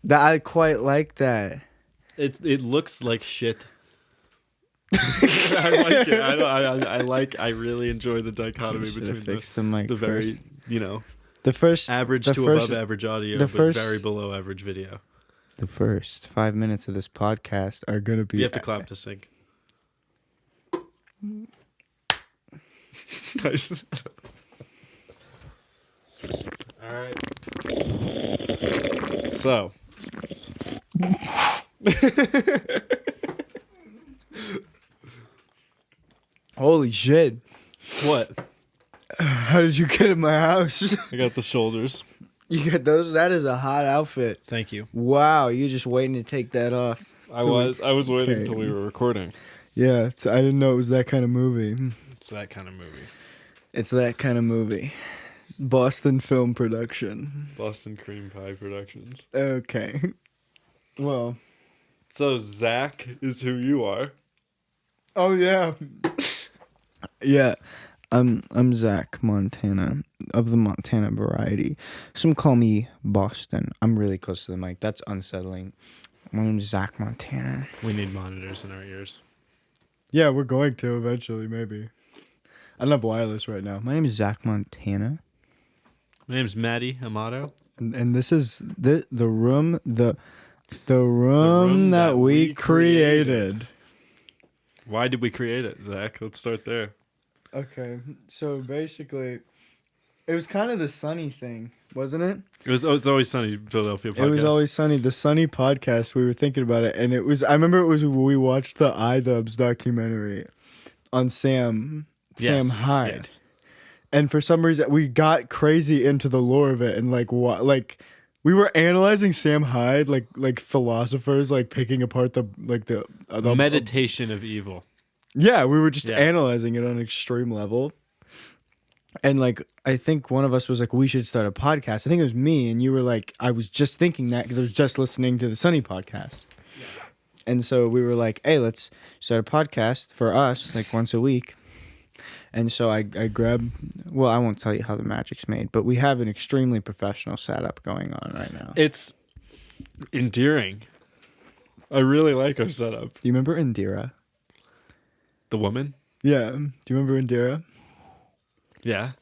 That I quite like that. It looks like shit. I like it. I really enjoy the dichotomy between the mic the very, first. The first average the to first, above average audio, the but first, very below average video. The first 5 minutes of this podcast are gonna be. You have to clap to sync. Nice. All right. So. Holy shit! What? How did you get in my house? I got the shoulders. You got those? That is a hot outfit. Thank you. Wow, you're just waiting to take that off. I was waiting until we were recording. Yeah, I didn't know it was that kind of movie. It's that kind of movie. It's that kind of movie. Boston Film Production. Boston Cream Pie Productions. Okay. Well. So Zach is who you are. Oh yeah. Yeah. I'm Zach Montana of the Montana variety. Some call me Boston. I'm really close to the mic. That's unsettling. My name's Zach Montana. We need monitors in our ears. Yeah, we're going to eventually, maybe. I don't have wireless right now. My name is Zach Montana. My name's Matti Amato. And this is the room that we created. Why did we create it, Zach? Let's start there. Okay, so basically, it was kind of the Sunny thing, wasn't it? It's Always Sunny Philadelphia podcast. It was Always Sunny, the Sunny podcast. We were thinking about it, and I remember it was when we watched the iDubbbz documentary on Sam Hyde. Yes. And for some reason, we got crazy into the lore of it, and we were analyzing Sam Hyde like philosophers, like picking apart the meditation of evil. Yeah, we were just analyzing it on an extreme level. And I think one of us was like, we should start a podcast. I think it was me, and you were like, I was just thinking that because I was just listening to the Sunny podcast. Yeah. And so we were like, hey, let's start a podcast for us, once a week. And so I grabbed, well, I won't tell you how the magic's made, but we have an extremely professional setup going on right now. It's endearing. I really like our setup. Do you remember Indira? The woman? Yeah. Do you remember Indira? Yeah.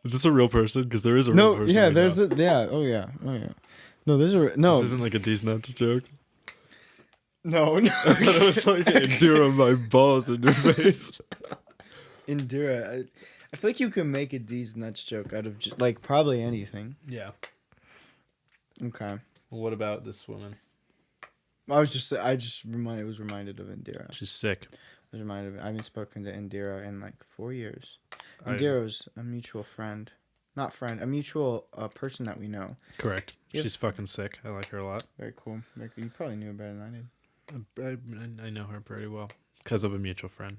Is this a real person? Because there is a real person. No, yeah, there's a, yeah, oh yeah. No, there's no. This isn't like a D's Nuts joke. No. I thought it was like Indira my balls in your face. Indira. I feel like you can make a D's Nuts joke out of just, probably anything. Yeah. Okay. Well, what about this woman? I was reminded of Indira. She's sick. I haven't spoken to Indira in 4 years. Indira was a mutual friend. Not friend, a mutual person that we know. Correct. Yep. She's fucking sick. I like her a lot. Very cool. You probably knew her better than I did. I know her pretty well because of a mutual friend.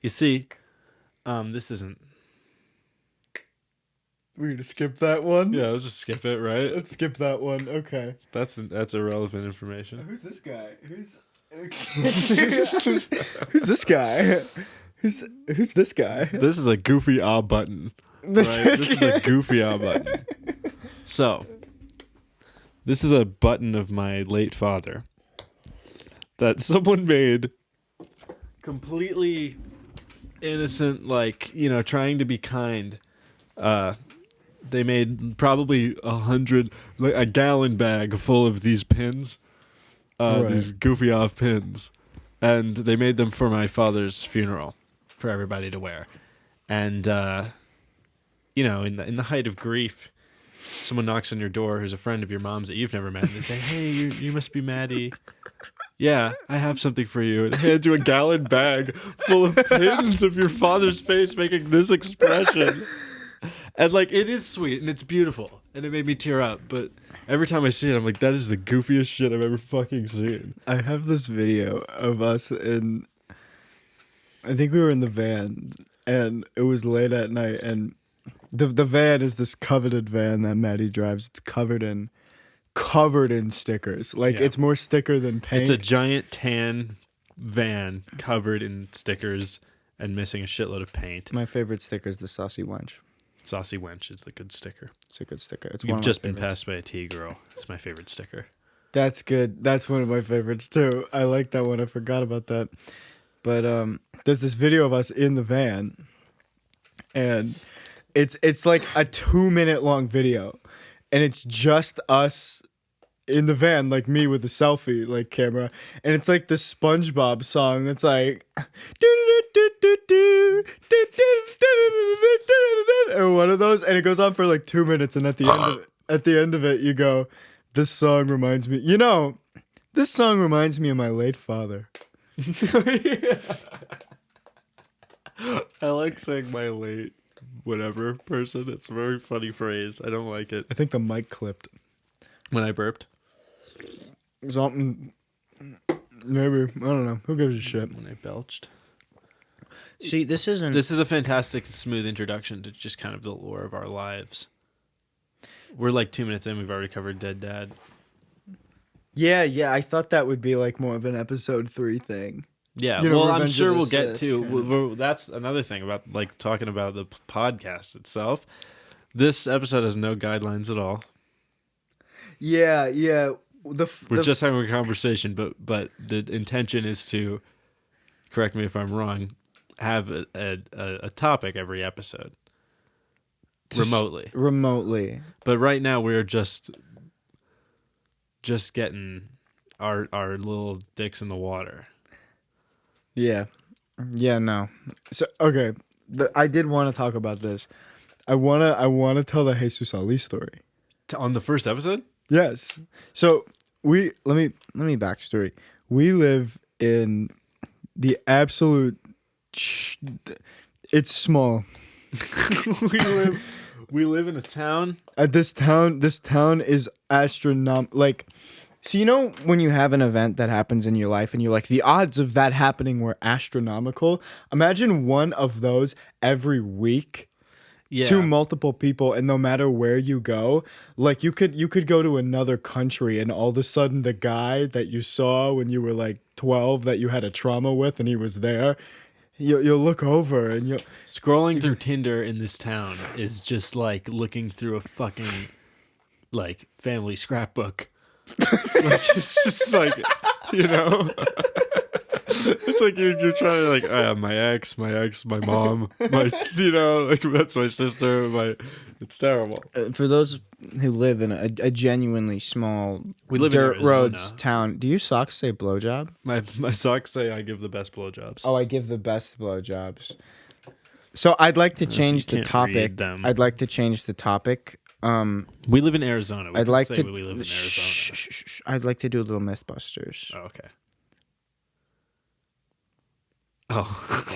You see, this isn't... We're going to skip that one? Yeah, let's just skip it, right? Let's skip that one. Okay. That's irrelevant information. Who's this guy? Who's this guy? Who's this guy? This is a goofy ah button. This is a goofy ah button. So, this is a button of my late father that someone made completely innocent, trying to be kind. They made probably a gallon bag full of these pins, these goofy off pins, and they made them for my father's funeral for everybody to wear. And in the height of grief, someone knocks on your door who's a friend of your mom's that you've never met, and they say, "Hey, you must be Matti. Yeah, I have something for you," and hands you a gallon bag full of pins of your father's face making this expression. And it is sweet and it's beautiful and it made me tear up, but every time I see it I'm like, that is the goofiest shit I've ever fucking seen. I have this video of us I think we were in the van and it was late at night, and the van is this coveted van that Matti drives. It's covered in stickers. It's more sticker than paint. It's a giant tan van covered in stickers and missing a shitload of paint. My favorite sticker is the saucy wench. Saucy Wench is the good sticker. It's a good sticker. It's You've one of just my been favorites. passed by a T-girl. It's my favorite sticker. That's good. That's one of my favorites too. I like that one. I forgot about that. But there's this video of us in the van, and it's like a 2-minute long video, and it's just us in the van, like me with the selfie like camera, and it's like this SpongeBob song that's like or one of those, and it goes on for like 2 minutes, and at the end of it you go, this song reminds me, this song reminds me of my late father. I like saying my late whatever person. It's a very funny phrase. I don't like it. I think the mic clipped. When I burped? Something. Maybe. I don't know. Who gives a shit? When I belched? See, this isn't. This is a fantastic, smooth introduction to just kind of the lore of our lives. We're like 2 minutes in. We've already covered Dead Dad. Yeah. I thought that would be like more of an episode 3 thing. Yeah, You know, well, I'm Revenge sure of the we'll get Sith, to. kind of. That's another thing about like talking about the podcast itself. This episode has no guidelines at all. Yeah. We're just having a conversation, but the intention is to, correct me if I'm wrong, have a topic every episode. Remotely. But right now we're just getting our little dicks in the water. Yeah. No. So okay, I did want to talk about this. I wanna tell the Jesus Ali story. On the first episode? Yes. So let me backstory. We live in the absolute. It's small. we live in a town. This town is astronomical. Like, so when you have an event that happens in your life and you're like, the odds of that happening were astronomical. Imagine one of those every week. Yeah. To multiple people, and no matter where you go, like you could go to another country, and all of a sudden the guy that you saw when you were like 12 that you had a trauma with, and he was there, you'll look over and you'll Scrolling through Tinder in this town is just like looking through a fucking like family scrapbook. Like, it's just like, it's like you're trying to like my ex, my mom, like that's my sister, it's terrible. For those who live in a genuinely small We live dirt in Arizona. roads town, do your socks say blowjob? My socks say I give the best blowjobs. Oh, I give the best blowjobs. So I'd like to change the can't topic. read them. I'd like to change the topic. We live in Arizona. I'd like to. We live in Arizona. Shh. I'd like to do a little Mythbusters. Oh, okay. Oh.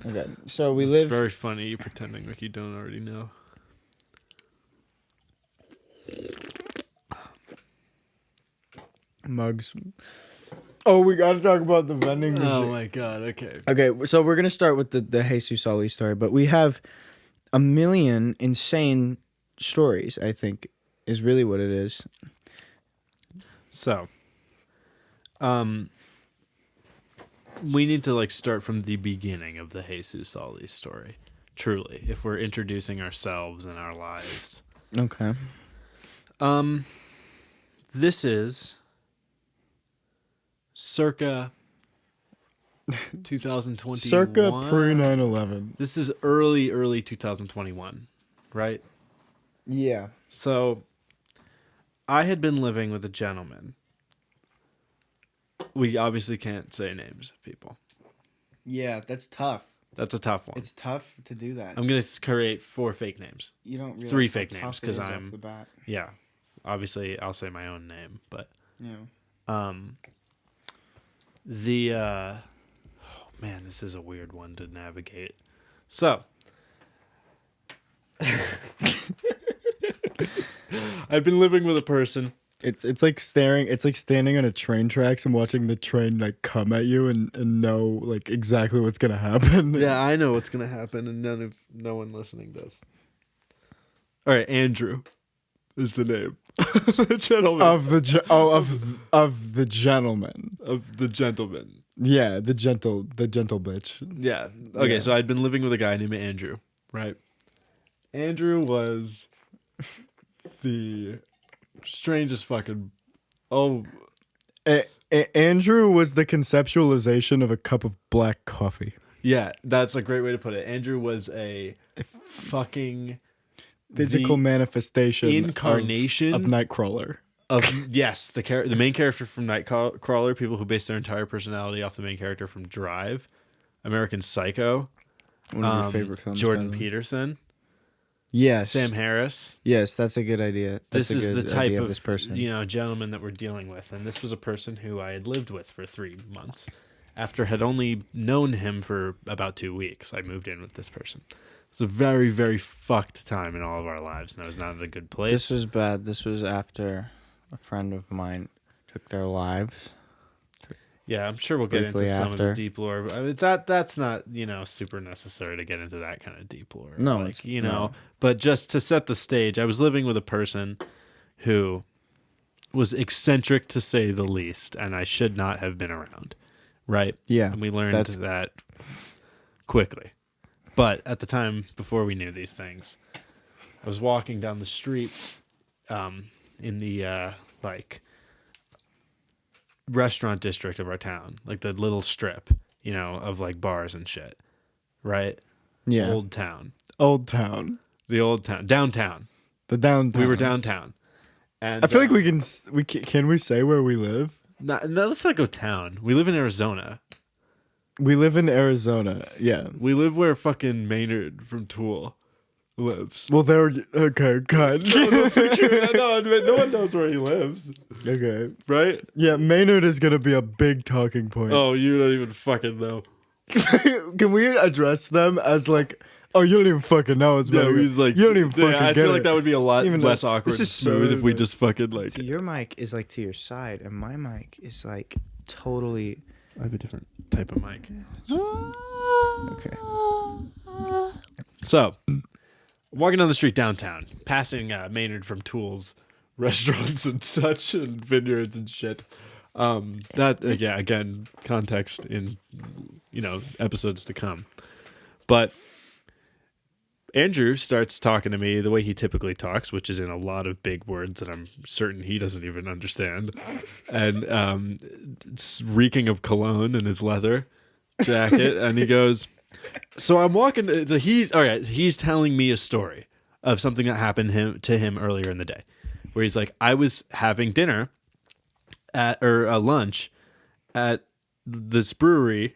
Okay, so we It's live. very funny you pretending like you don't already know. Mugs. Oh, we got to talk about the vending machine. Oh my god, okay. Okay, so we're gonna start with the Jesus Ali story, but we have a million insane stories. I think is really what it is. So, we need to like start from the beginning of the Jesus Ali story. Truly, if we're introducing ourselves and our lives. Okay. This is circa 2021. Circa pre 9/11. This is early 2021, right? Yeah. So, I had been living with a gentleman. We obviously can't say names of people. Yeah, that's tough. That's a tough one. It's tough to do that. I'm going to create 4 fake names. You don't realize 3 how fake tough names it because is off I'm the bat. yeah. Obviously, I'll say my own name, but Yeah. man, this is a weird one to navigate. So, I've been living with a person. It's like staring. It's like standing on a train tracks and watching the train like come at you and know like exactly what's gonna happen. Yeah, I know what's gonna happen, and no one listening does. All right, Andrew is the name. The gentleman of the gentleman. of the gentleman. Yeah, the gentle bitch. Yeah. Okay, Yeah. so I'd been living with a guy named Andrew, right? Andrew was the strangest fucking. Oh, Andrew was the conceptualization of a cup of black coffee. yeah, that's a great way to put it. Andrew was a fucking Physical the manifestation incarnation of Nightcrawler. yes, the main character from Nightcrawler, people who base their entire personality off the main character from Drive, American Psycho, One of your favorite films. Jordan by the way. Peterson, Yes. Sam Harris. Yes, that's a good idea. That's This a is good the type idea of this person. gentleman that we're dealing with, and this was a person who I had lived with for 3 months. After had only known him for about 2 weeks, I moved in with this person. It was a very, very fucked time in all of our lives, and I was not at a good place. This was bad. This was after a friend of mine took their lives. Yeah, I'm sure we'll get into Briefly some of after. the deep lore. But I mean, that's not super necessary to get into that kind of deep lore. No, like it's- you know. no. But just to set the stage, I was living with a person who was eccentric to say the least, and I should not have been around. Right? Yeah. And we learned that's- that quickly. But at the time, before we knew these things, I was walking down the street in the restaurant district of our town, like the little strip, of like bars and shit, right? Yeah. Old town, Old Town. the old town, downtown. The downtown. We were downtown, and I feel like can we say where we live? No, let's not go town. We live in Arizona. We live in Arizona. Yeah. We live where fucking Maynard from Tool lives. Well, okay, God. No one knows where he lives, Okay. right? Yeah, Maynard is gonna be a big talking point. Oh, you don't even fucking know. Can we address them as like, oh, you don't even fucking know it's Yeah, Maynard. he's like, you don't even fucking I get feel it. like that would be a lot Even less though- awkward this and is smooth so if we like- just fucking like. So your mic is like to your side, and my mic is like totally. I have a different type of mic. Okay. So, walking down the street downtown, passing Maynard from Tool's restaurants and such, and vineyards and shit. Yeah, again, context in episodes to come. But Andrew starts talking to me the way he typically talks, which is in a lot of big words that I'm certain he doesn't even understand, and it's reeking of cologne in his leather jacket. And he goes, "So I'm walking." So he's telling me a story of something that happened to him earlier in the day, where he's like, "I was having dinner or lunch at this brewery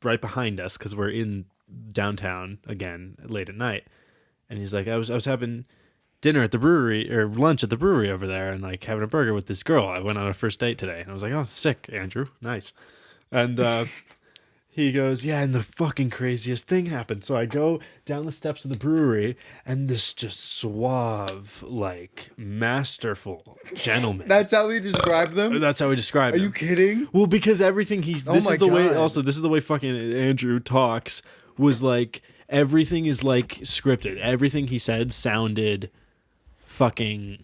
right behind us because we're in downtown again late at night." And he's like, I was having dinner at the brewery or lunch at the brewery over there and like having a burger with this girl. I went on a first date today. And I was like, oh, sick, Andrew. Nice. And he goes, yeah, and the fucking craziest thing happened. So I go down the steps of the brewery and this just suave, like masterful gentleman. That's how we describe them? That's how we describe Are him. you kidding? Well, because everything this my is the way. God. Also, this is the way fucking Andrew talks. Was like everything is like scripted. Everything he said sounded fucking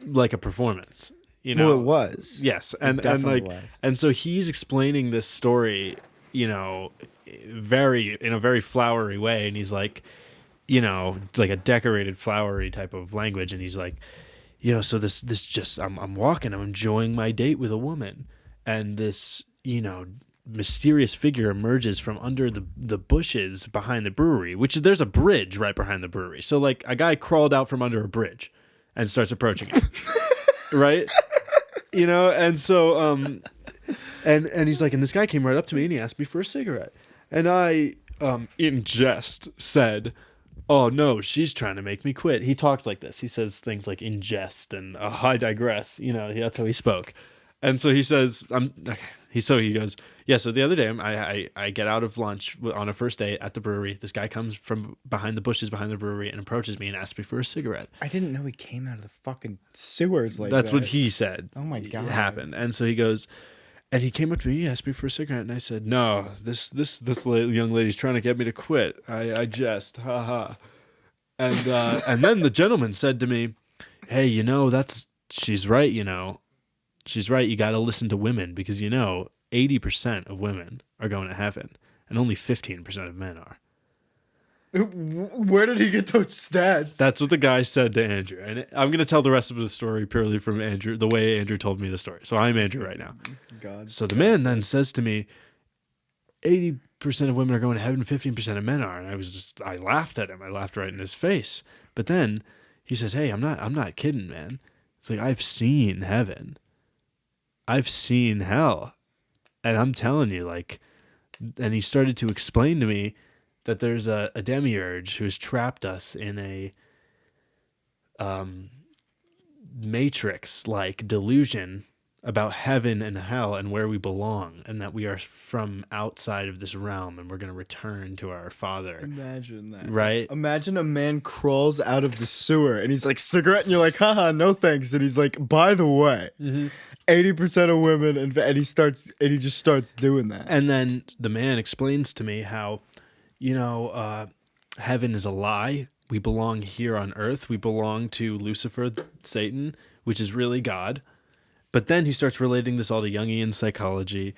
like a performance. Well, it was. Yes, and definitely like was. and so he's explaining this story, in a very flowery way, and he's like, like a decorated flowery type of language, and he's like, so this just I'm walking, I'm enjoying my date with a woman, and this mysterious figure emerges from under the bushes behind the brewery, which there's a bridge right behind the brewery. So like a guy crawled out from under a bridge and starts approaching it. Right? And so and he's like, and this guy came right up to me and he asked me for a cigarette. And I in jest said, "Oh no, she's trying to make me quit." He talked like this. He says things like in jest and I digress. That's how he spoke. And so he says, he goes, yeah, so the other day I get out of lunch on a first date at the brewery. This guy comes from behind the bushes behind the brewery and approaches me and asks me for a cigarette. I didn't know he came out of the fucking sewers like That's that. what he said. Oh my God. Happened. And so he goes, and he came up to me, he asked me for a cigarette, and I said, "No, this young lady's trying to get me to quit. I jest, ha ha." And then the gentleman said to me, "Hey, she's right, She's right. You got to listen to women because, 80% of women are going to heaven, and only 15% of men are. Where did he get those stats? That's what the guy said to Andrew. And I'm going to tell the rest of the story purely from Andrew, the way Andrew told me the story. So I'm Andrew right now. God. So the man then says to me, 80% of women are going to heaven, 15% of men are. And I laughed at him. I laughed right in his face. But then he says, hey, I'm not kidding, man. It's like, I've seen heaven. I've seen hell. And I'm telling you, like, and he started to explain to me that there's a demiurge who has trapped us in a matrix-like delusion about heaven and hell and where we belong, and that we are from outside of this realm and we're going to return to our Father. Imagine that. Right? Imagine a man crawls out of the sewer and he's like, cigarette, and you're like, haha, no thanks. And he's like, by the way, 80% of women, and he just starts doing that. And then the man explains to me how, heaven is a lie. We belong here on earth. We belong to Lucifer, Satan, which is really God. But then he starts relating this all to Jungian psychology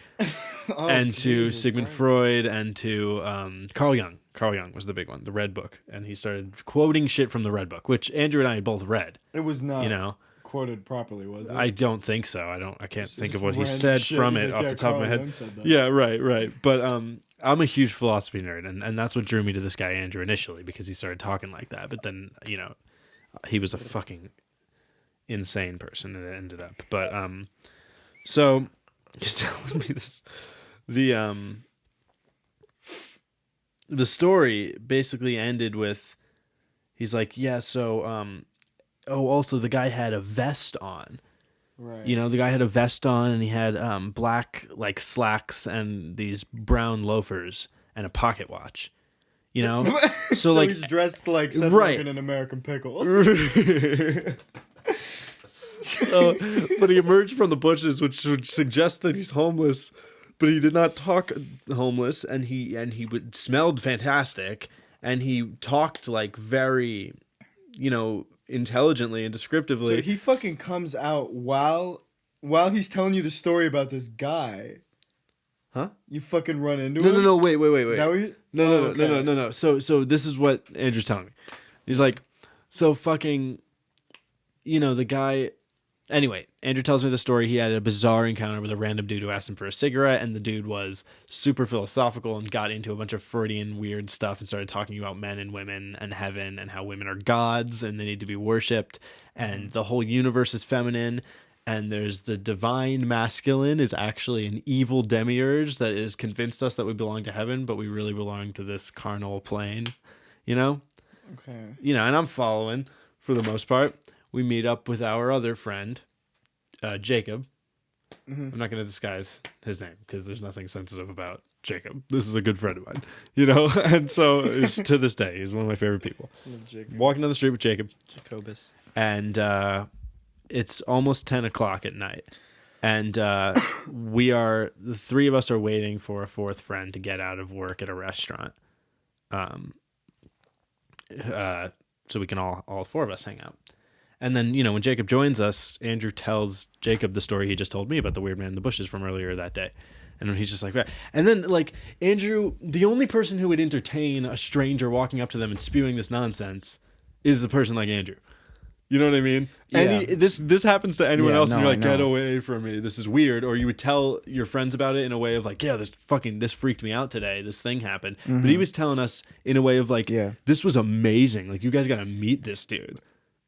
and to Sigmund Freud and to Carl Jung. Carl Jung was the big one, the Red Book. And he started quoting shit from the Red Book, which Andrew and I both read. It was not quoted properly, was it? I don't think so. I can't think of what he random said shit. from He's it like, off yeah, the top of my Carl head. Jung said that. Yeah, right. But I'm a huge philosophy nerd, and that's what drew me to this guy Andrew initially, because he started talking like that. But then, he was a fucking insane person, and it ended up. But so he's telling me this, the story basically ended with, he's like, yeah, so also the guy had a vest on. Right. The guy had a vest on, and he had black like slacks and these brown loafers and a pocket watch. So like he's dressed like Seth right. Rogen in American Pickle. But he emerged from the bushes, which would suggest that he's homeless. But he did not talk homeless, and he smelled fantastic, and he talked like very, intelligently and descriptively. So he fucking comes out while he's telling you the story about this guy. Huh? You fucking run into him? No, wait. Is that what you... No. So this is what Andrew's telling me. He's like, so fucking, the guy. Anyway, Andrew tells me the story. He had a bizarre encounter with a random dude who asked him for a cigarette, and the dude was super philosophical and got into a bunch of Freudian weird stuff and started talking about men and women and heaven and how women are gods and they need to be worshipped, and the whole universe is feminine, and there's the divine masculine is actually an evil demiurge that has convinced us that we belong to heaven, but we really belong to this carnal plane, Okay. and I'm following for the most part. We meet up with our other friend, Jacob. I'm not going to disguise his name because there's nothing sensitive about Jacob. This is a good friend of mine, and so to this day, he's one of my favorite people. Walking down the street with Jacob. Jacobus. And it's almost 10 o'clock at night. And the three of us are waiting for a fourth friend to get out of work at a restaurant. So we can all four of us hang out. And then, when Jacob joins us, Andrew tells Jacob the story he just told me about the weird man in the bushes from earlier that day. And he's just like, right. And then, like, Andrew, the only person who would entertain a stranger walking up to them and spewing this nonsense is a person like Andrew. You know what I mean? Yeah. And this happens to anyone else, and no, you're like, I know. get away from me. This is weird. Or you would tell your friends about it in a way of like, yeah, this freaked me out today. This thing happened. But he was telling us in a way of like, this was amazing. Like, you guys got to meet this dude.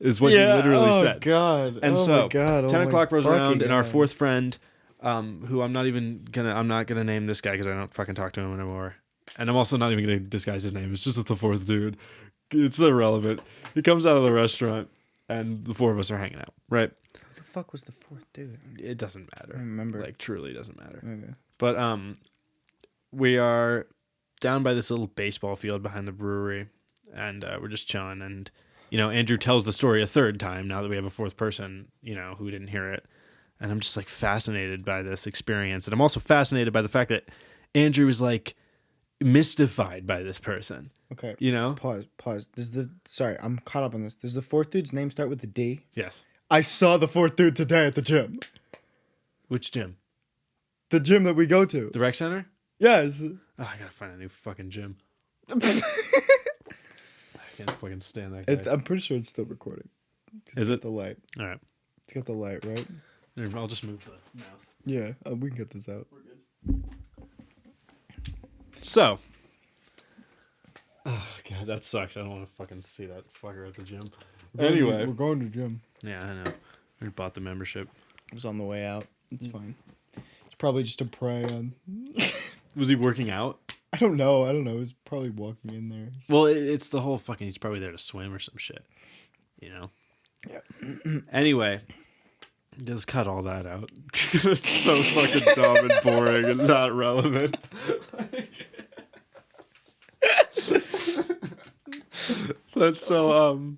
Is what he literally said. Oh God! And oh so my God. 10 o'clock rolls around, and our God. fourth friend, who I'm not gonna name this guy because I don't fucking talk to him anymore, and I'm also not even gonna disguise his name. It's just the fourth dude. It's irrelevant. He comes out of the restaurant, and the four of us are hanging out. Right? Who the fuck was the fourth dude? It doesn't matter. I remember. Like, truly doesn't matter. Okay. But we are down by this little baseball field behind the brewery, and we're just chilling. And Andrew tells the story a third time now that we have a fourth person, who didn't hear it. And I'm just like fascinated by this experience. And I'm also fascinated by the fact that Andrew is like mystified by this person. Okay. Pause. Sorry, I'm caught up on this. Does the fourth dude's name start with a D? Yes. I saw the fourth dude today at the gym. Which gym? The gym that we go to. The rec center? Yes. Oh, I gotta find a new fucking gym. I can't fucking stand that guy. I'm pretty sure it's still recording. Is it? The light. All right. It's got the light, right? I'll just move the mouse. Yeah, we can get this out. We're good. So. Oh, God, that sucks. I don't want to fucking see that fucker at the gym. Anyway. We're going to the gym. Yeah, I know. We bought the membership. It was on the way out. It's fine. It's probably just a prey on... Was he working out? I don't know. He was probably walking in there. Well, it's the whole fucking... He's probably there to swim or some shit. You know? Yeah. Anyway... Just cut all that out. It's so fucking dumb and boring and not relevant. That's so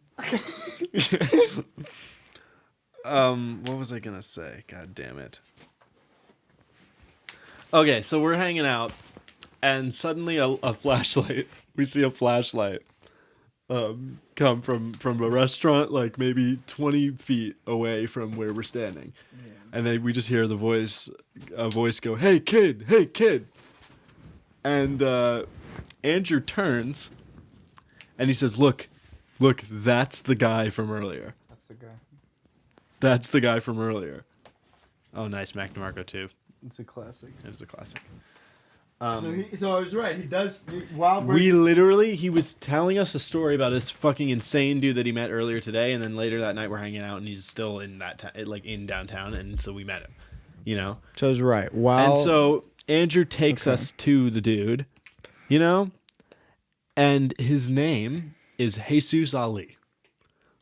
what was I gonna say? God damn it. Okay, so we're hanging out and suddenly a flashlight. We see a flashlight come from a restaurant like maybe 20 feet away from where we're standing. Yeah. And then we just hear a voice go, "Hey kid, hey kid." And Andrew turns and he says, look, that's the guy from earlier. That's the guy from earlier. Oh, nice. Mac DeMarco too. It's a classic. It was a classic. So I was right. He does. He was telling us a story about this fucking insane dude that he met earlier today, and then later that night we're hanging out, and he's still in in downtown, and so we met him. You know. So I was right. Wow. And so Andrew takes us to the dude, you know, and his name is Jesus Ali.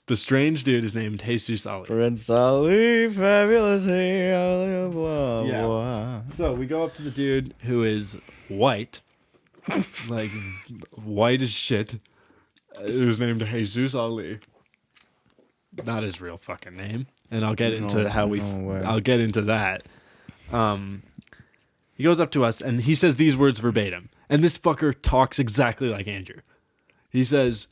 The strange dude is named Jesus Ali. Prince Ali, fabulous. Blah, Yeah. blah. So we go up to the dude who is white, like white as shit. Who's named Jesus Ali. Not his real fucking name, and I'll get into I'll get into that. He goes up to us and he says these words verbatim, and this fucker talks exactly like Andrew. He says,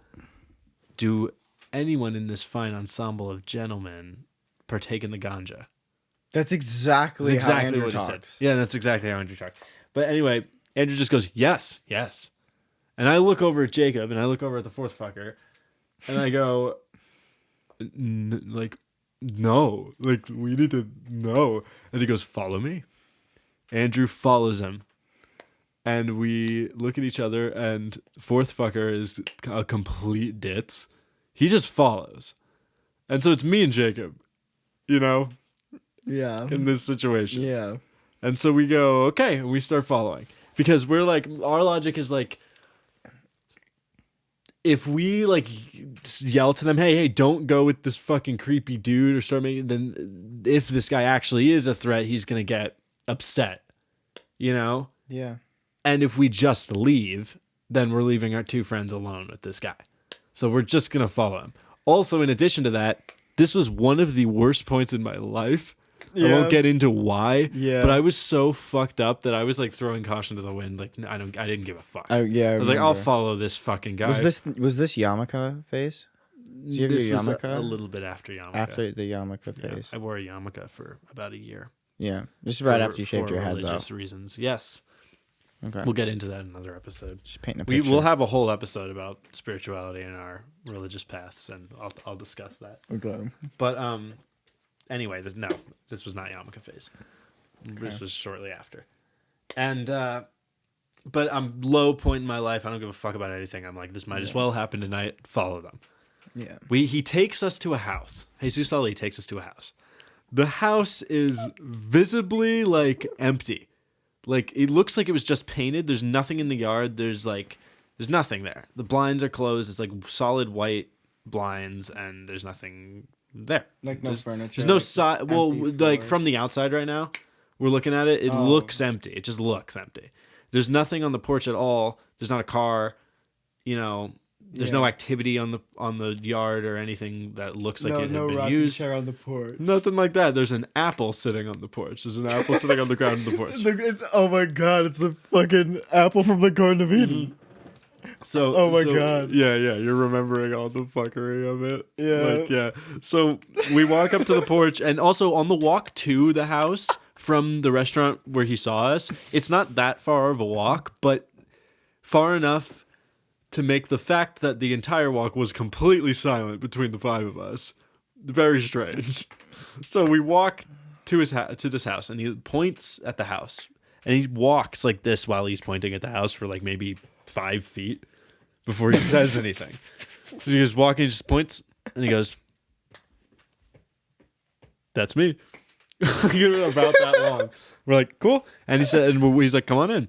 "Do anyone in this fine ensemble of gentlemen partake in the ganja?" That's exactly how Andrew what talks. he said. Yeah, that's exactly how Andrew talked. But anyway, Andrew just goes, yes. And I look over at Jacob, and I look over at the fourth fucker, and I go, no. Like, we need to know. And he goes, follow me. Andrew follows him. And we look at each other, and fourth fucker is a complete ditz. He just follows. And so it's me and Jacob, you know? Yeah. In this situation. Yeah. And so we go, okay, and we start following. Because we're like, our logic is like, if we like yell to them, hey, don't go with this fucking creepy dude or start making, then if this guy actually is a threat, he's going to get upset, you know? Yeah. And if we just leave, then we're leaving our two friends alone with this guy. So we're just going to follow him. Also, in addition to that, this was one of the worst points in my life. Yeah. I won't get into why. Yeah. But I was so fucked up that I was like throwing caution to the wind. Like I didn't give a fuck. I was like, I'll follow this fucking guy. Was this yarmulke phase? Did you have this your was yarmulke? a little bit after yarmulke. After the yarmulke phase. I wore a yarmulke for about a year. Yeah. Just right after you shaved your head, though. For religious reasons. Yes. Okay. We'll get into that in another episode. Just painting a picture. We'll have a whole episode about spirituality and our religious paths, and I'll discuss that. Okay. But anyway, this was not yarmulke phase. Okay. This was shortly after. And but I'm low point in my life. I don't give a fuck about anything. I'm like, this might as well happen tonight. Follow them. Yeah. He takes us to a house. Jesus Ali takes us to a house. The house is visibly like empty. Like, it looks like it was just painted. There's nothing in the yard. There's nothing there. The blinds are closed. It's like solid white blinds, and there's nothing there. Like no furniture. There's no side. Well, like from the outside right now, we're looking at it. It looks empty. It just looks empty. There's nothing on the porch at all. There's not a car. You know, there's no activity on the yard or anything that looks like it had been used. Chair on the porch. Nothing like that. There's an apple sitting on the porch. There's an apple sitting on the ground on the porch. Oh my god! It's the fucking apple from the Garden of Eden. So, oh my god. Yeah, you're remembering all the fuckery of it. Yeah. So we walk up to the porch, and also on the walk to the house, from the restaurant where he saw us. It's not that far of a walk, but far enough to make the fact that the entire walk was completely silent between the 5 of us very strange. So we walk to to this house, and he points at the house, and he walks like this while he's pointing at the house for like maybe 5 feet before he says anything. So he just walking, he just points, and he goes, "That's me." About that long. We're like, "Cool," and he said, and he's like, "Come on in."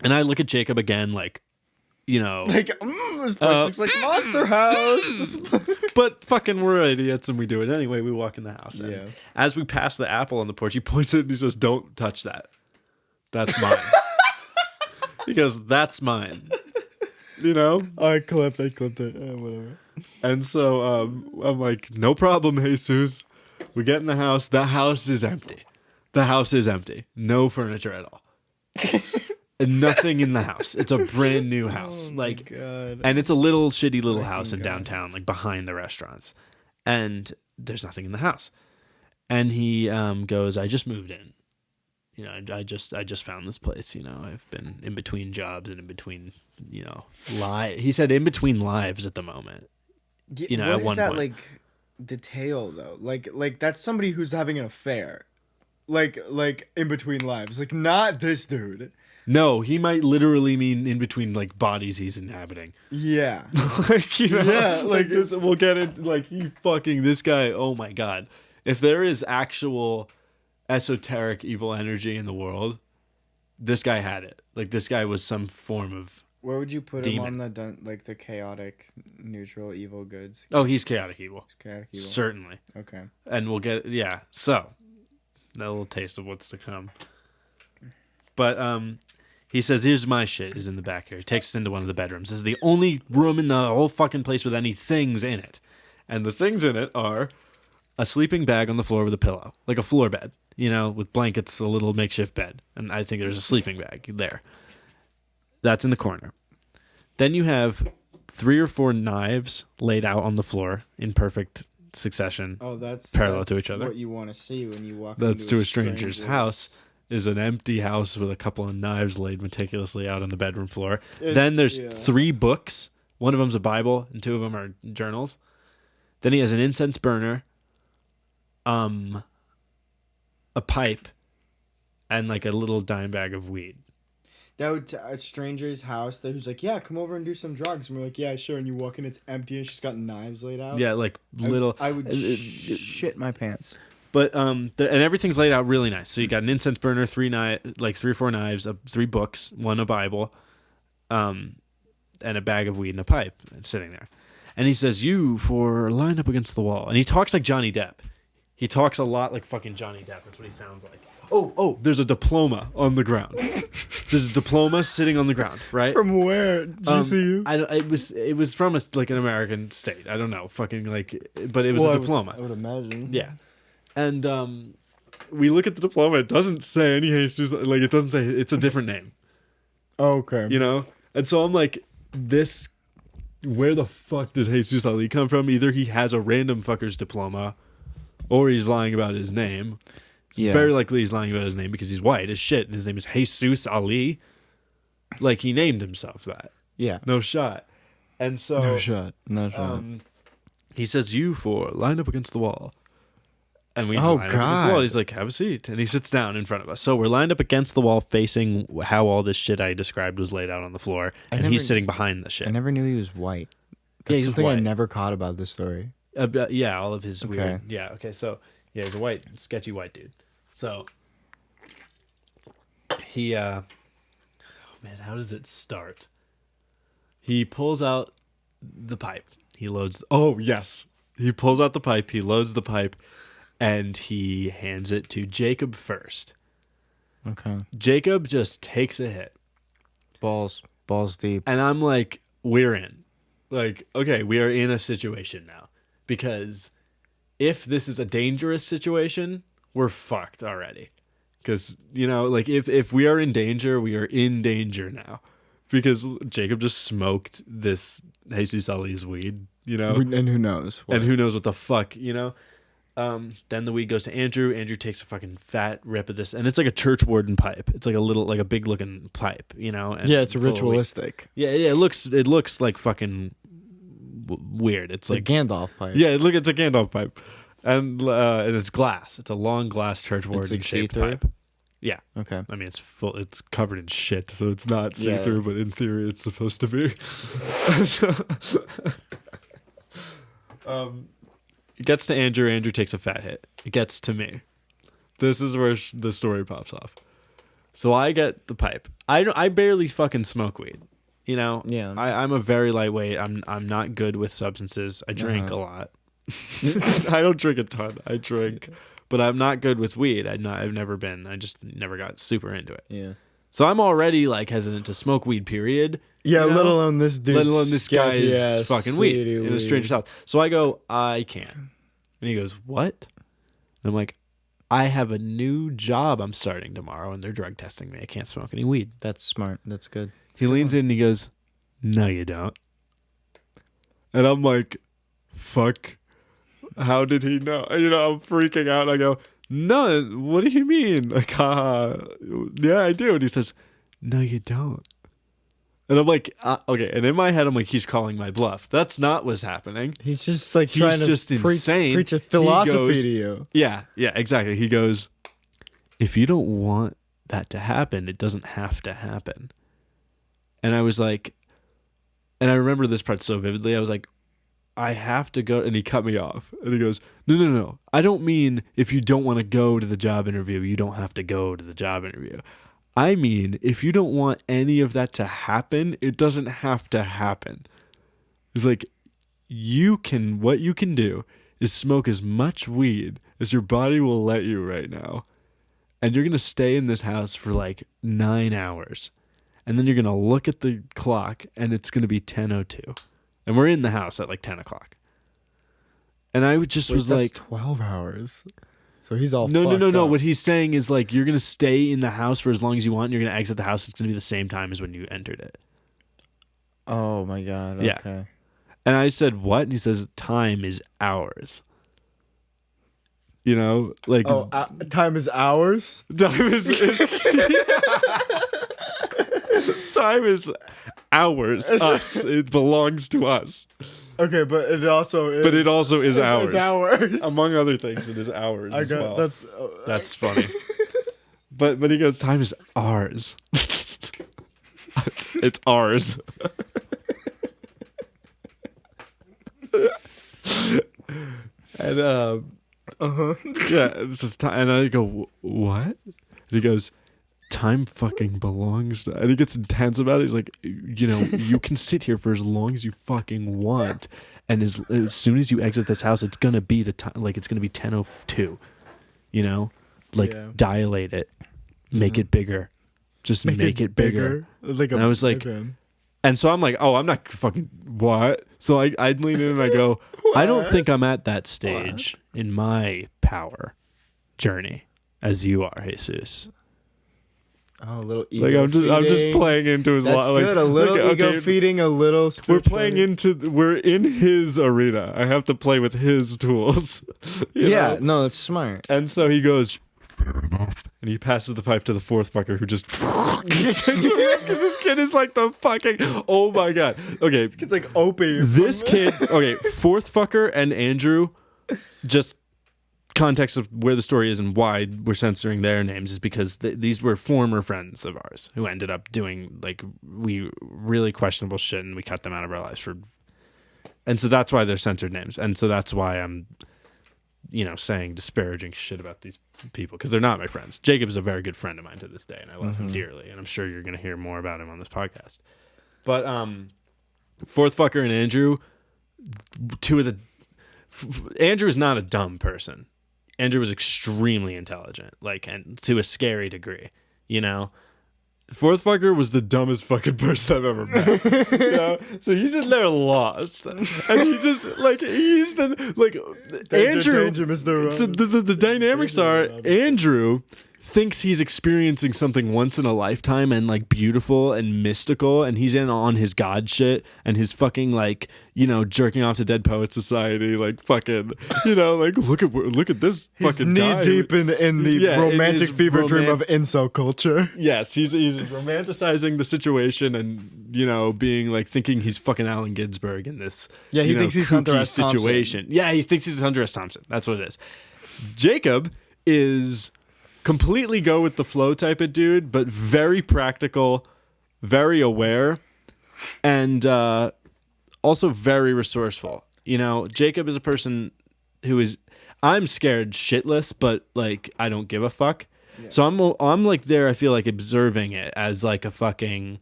And I look at Jacob again, like, you know, Like, this place looks like Monster House. but fucking we're idiots and we do it anyway. We walk in the house. And Yeah. as we pass the apple on the porch, he points at it and he says, "Don't touch that. That's mine." He goes, "That's mine." You know? I clipped it. Whatever. And so I'm like, "No problem, Jesus." We get in the house. The house is empty. The house is empty. No furniture at all. And nothing in the house. It's a brand new house. God. And it's a little shitty little house in downtown, like behind the restaurants. And there's nothing in the house. And he goes, "I just moved in. You know, I just found this place. You know, I've been in between jobs and in between, you know, He said in between lives at the moment. You know, what at is one that point. like detail though? Like that's somebody who's having an affair. Like in between lives. Like not this dude. No, he might literally mean in between like bodies he's inhabiting. Yeah. Like, you know, Yeah, like this. We'll get it. Like this guy. Oh my god! If there is actual esoteric evil energy in the world, this guy had it. Like this guy was some form of. Where would you put demon. him on the chaotic, neutral, evil goods? Oh, he's chaotic evil. Chaotic evil. Certainly. Okay. And we'll get So, a little taste of what's to come. But he says, "Here's my shit," is in the back here. He takes us into one of the bedrooms. This is the only room in the whole fucking place with any things in it. And the things in it are a sleeping bag on the floor with a pillow. Like a floor bed, you know, with blankets, a little makeshift bed. And I think there's a sleeping bag there. That's in the corner. Then you have 3 or 4 knives laid out on the floor in perfect succession. Oh, that's parallel to each other. What you want to see when you walk. That's into to a stranger's house. Is an empty house with a couple of knives laid meticulously out on the bedroom floor. Then there's 3 books. One of them's a Bible, and 2 of them are journals. Then he has an incense burner, a pipe, and like a little dime bag of weed. That would a stranger's house that who's like, "Yeah, come over and do some drugs." And we're like, "Yeah, sure." And you walk in, it's empty, and she's got knives laid out. Yeah, like little. I would shit my pants. But and everything's laid out really nice. So you got an incense burner, 3 or 4 knives, 3 books, 1 a Bible, and a bag of weed and a pipe sitting there. And he says, "You line up against the wall." And he talks like Johnny Depp. He talks a lot like fucking Johnny Depp. That's what he sounds like. Oh, there's a diploma on the ground. There's a diploma sitting on the ground, right? From where? GCU? It was from an American state. I don't know, fucking like, but it was a diploma. I would imagine. Yeah. And we look at the diploma. It doesn't say any Jesus. Like it doesn't say. It's a different name. Oh, okay. You know. And so I'm like, this. Where the fuck does Jesus Ali come from? Either he has a random fucker's diploma, or he's lying about his name. Yeah. Very likely he's lying about his name because he's white as shit, and his name is Jesus Ali. Like he named himself that. Yeah. No shot. And so No shot. he says, "You 4 line up against the wall." And we Oh, line up against the wall. God. He's like, "Have a seat." And he sits down in front of us. So we're lined up against the wall facing how all this shit I described was laid out on the floor. And he's sitting behind the shit. I never knew he was white. Yeah, That's he's something I white. never caught about this story. Yeah, all of his Okay. weird... Yeah, okay, so... Yeah, he's a white, sketchy white dude. So... He, Oh, man, how does it start? He pulls out the pipe. He loads... Oh, yes! He pulls out the pipe, he loads the pipe, and he hands it to Jacob first. Okay. Jacob just takes a hit. Balls deep. And I'm like, we're in. Like, okay, we are in a situation now. Because if this is a dangerous situation, we're fucked already. Because, you know, like, if we are in danger, we are in danger now. Because Jacob just smoked this Jesus Ali's weed, you know? And who knows? And who knows what the fuck, you know? Then the weed goes to Andrew. Andrew takes a fucking fat rip of this, and it's like a church warden pipe. It's like a big looking pipe, and Yeah, it's full of weed. ritualistic. Yeah. It looks like fucking weird. It's Like like Gandalf pipe. yeah, it's a Gandalf pipe, and it's glass. It's a long glass church warden like shaped see-through? pipe. Yeah, Okay. I mean it's full. It's covered in shit, so it's not see through. But in theory, it's supposed to be. It gets to Andrew. Andrew takes a fat hit. It gets to me. This is where the story pops off. So I get the pipe. I barely fucking smoke weed. Yeah. I'm a very lightweight. I'm not good with substances. I drink a lot. I don't drink a ton. I drink, but I'm not good with weed. I've never been. I just never got super into it. Yeah. So I'm already like hesitant to smoke weed. Period. Yeah. Let alone this dude. Let alone this guy's fucking weed in a stranger's house. So I go, I can't. And he goes, what? And I'm like, I have a new job I'm starting tomorrow, and they're drug testing me. I can't smoke any weed. That's smart. That's good. He leans in and he goes, no, you don't. And I'm like, fuck. How did he know? I'm freaking out. And I go, no, what do you mean? Like, yeah, I do. And he says, no, you don't. And I'm like, okay. And in my head, I'm like, he's calling my bluff. That's not what's happening. He's just like trying to insane. preach a philosophy He goes, to you. Yeah, exactly. He goes, if you don't want that to happen, it doesn't have to happen. And I was like, and I remember this part so vividly. I was like, I have to go. And he cut me off. And he goes, no. I don't mean if you don't want to go to the job interview, you don't have to go to the job interview. I mean, if you don't want any of that to happen, it doesn't have to happen. It's like, what you can do is smoke as much weed as your body will let you right now. And you're going to stay in this house for like 9 hours. And then you're going to look at the clock and it's going to be 10:02. And we're in the house at like 10 o'clock. And I just was that's like, 12 hours. So he's all no. up. What he's saying is like, you're going to stay in the house for as long as you want. And you're going to exit the house. It's going to be the same time as when you entered it. Oh my God. Yeah. Okay. And I said, what? And he says, time is hours. Like. Oh, time is hours? Time is time is ours. Us. It belongs to us. Okay, but it also is. But it also is ours. It's ours. Among other things, it is ours as well. That's funny. But he goes, time is ours. It's ours. And yeah, it's just time. And I go, what? And he goes, time fucking belongs to. And he gets intense about it. He's like, you can sit here for as long as you fucking want. And as soon as you exit this house, it's gonna be the time. Like it's gonna be 10:02. Dilate it, make it bigger, just make it bigger. Like and I was like, okay. And so I'm like, oh, I'm not fucking what? So I lean in and I go, I don't think I'm at that stage in my power journey as you are, Jesus. Oh, a little ego Like I'm just feeding. playing into his That's like, good. A little like, ego feeding, a little. We're in his arena. I have to play with his tools. you know? No, that's smart. And so he goes, fair enough. And he passes the pipe to the fourth fucker who just because this kid is like the fucking oh my god. Okay. This kid's like Opie. This kid fourth fucker and Andrew, just context of where the story is and why we're censoring their names is because these were former friends of ours who ended up doing like really questionable shit and we cut them out of our lives and so that's why they're censored names and so that's why I'm saying disparaging shit about these people because they're not my friends. Jacob is a very good friend of mine to this day and I love him dearly and I'm sure you're going to hear more about him on this podcast. But fourth fucker and Andrew, Andrew is not a dumb person. Andrew was extremely intelligent, and to a scary degree, Fourth fucker was the dumbest fucking person I've ever met. So he's in there lost, and he just he's Andrew. Danger, Mr. So the dynamics are Andrew thinks he's experiencing something once in a lifetime and like beautiful and mystical, and he's in on his god shit and his fucking like, you know, jerking off to Dead Poets Society, like fucking, you know, like look at this He's fucking knee guy. deep in the romantic his fever dream of incel culture. Yes, he's romanticizing the situation and, you know, being like thinking he's fucking Allen Ginsberg in this. Yeah, he thinks he's Hunter kooky S. Thompson. situation. Yeah, he thinks he's Hunter S. Thompson. That's what it is. Jacob is completely go with the flow type of dude, but very practical, very aware, and also very resourceful. You know, Jacob is a person who is, I'm scared shitless, but like I don't give a fuck. Yeah. So I'm like there, I feel like observing it as like a fucking,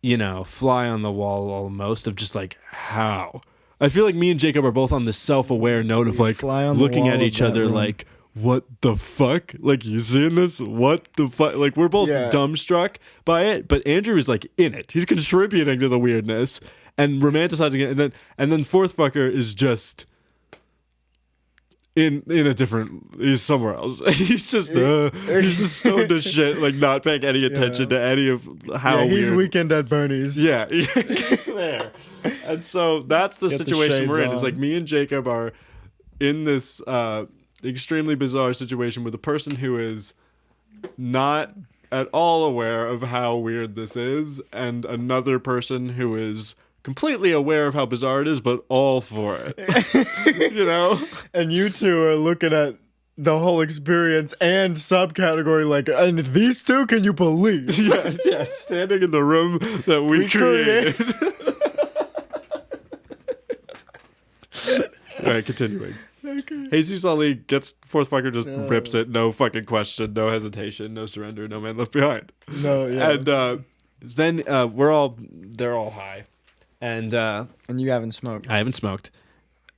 you know, fly on the wall almost of just like how. I feel like me and Jacob are both on this self-aware note of like looking at each other like, what the fuck? Like, you seeing this? What the fuck? Like, we're both dumbstruck by it, but Andrew is like in it. He's contributing to the weirdness and romanticizing it, and then fourth fucker is just in a different. He's somewhere else. He's just stoned as shit, like not paying any attention to any of how he's weird. Weekend at Bernie's. Yeah, he's there, and so that's the situation we're in. It's like me and Jacob are in this. Extremely bizarre situation with a person who is not at all aware of how weird this is, and another person who is completely aware of how bizarre it is, but all for it. You know? And you two are looking at the whole experience and subcategory like, and these two, can you believe? Yeah, standing in the room that we created. All right, continuing. Okay. Jesus Ali gets fourth fucker, just rips it, no fucking question, no hesitation, no surrender, no man left behind. No, yeah. And then they're all high, and you haven't smoked. I haven't smoked.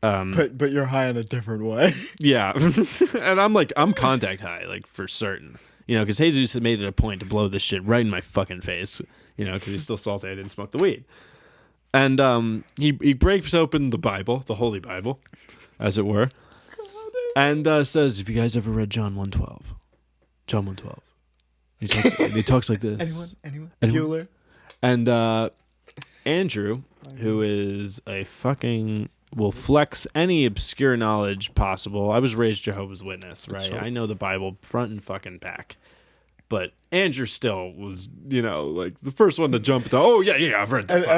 But you're high in a different way. Yeah, and I'm contact high, like for certain, you know, because Jesus had made it a point to blow this shit right in my fucking face, you know, because he's still salty I didn't smoke the weed, and he breaks open the Bible, the Holy Bible, as it were, and says, "Have you guys ever read John 1:12? John 1:12." He talks like this. Anyone? Bueller. And Andrew, who is a fucking will flex any obscure knowledge possible. I was raised Jehovah's Witness, right? So, I know the Bible front and fucking back. But Andrew still was, you know, like the first one to jump to, oh, yeah, I've read the Bible.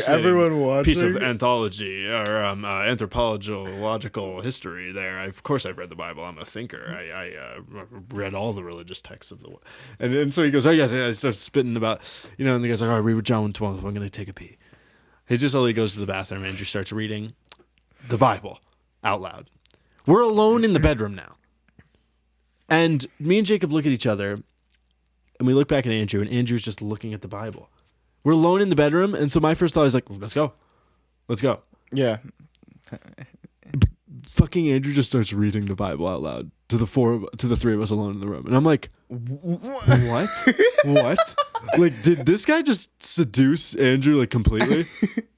Everyone watching. Piece of anthology or anthropological history there. Of course I've read the Bible. I'm a thinker. I read all the religious texts of the world. And so he goes, oh, yes, I starts spitting about, you know, and the guy's like, all right, read John 1:12. I'm going to take a pee. Jesus Ali goes to the bathroom. Andrew starts reading the Bible out loud. We're alone in the bedroom now. And me and Jacob look at each other, and we look back at Andrew, and Andrew's just looking at the Bible. We're alone in the bedroom, and so my first thought is like, let's go. Yeah. Fucking Andrew just starts reading the Bible out loud to the three of us alone in the room. And I'm like, what? What? Like, did this guy just seduce Andrew, like, completely?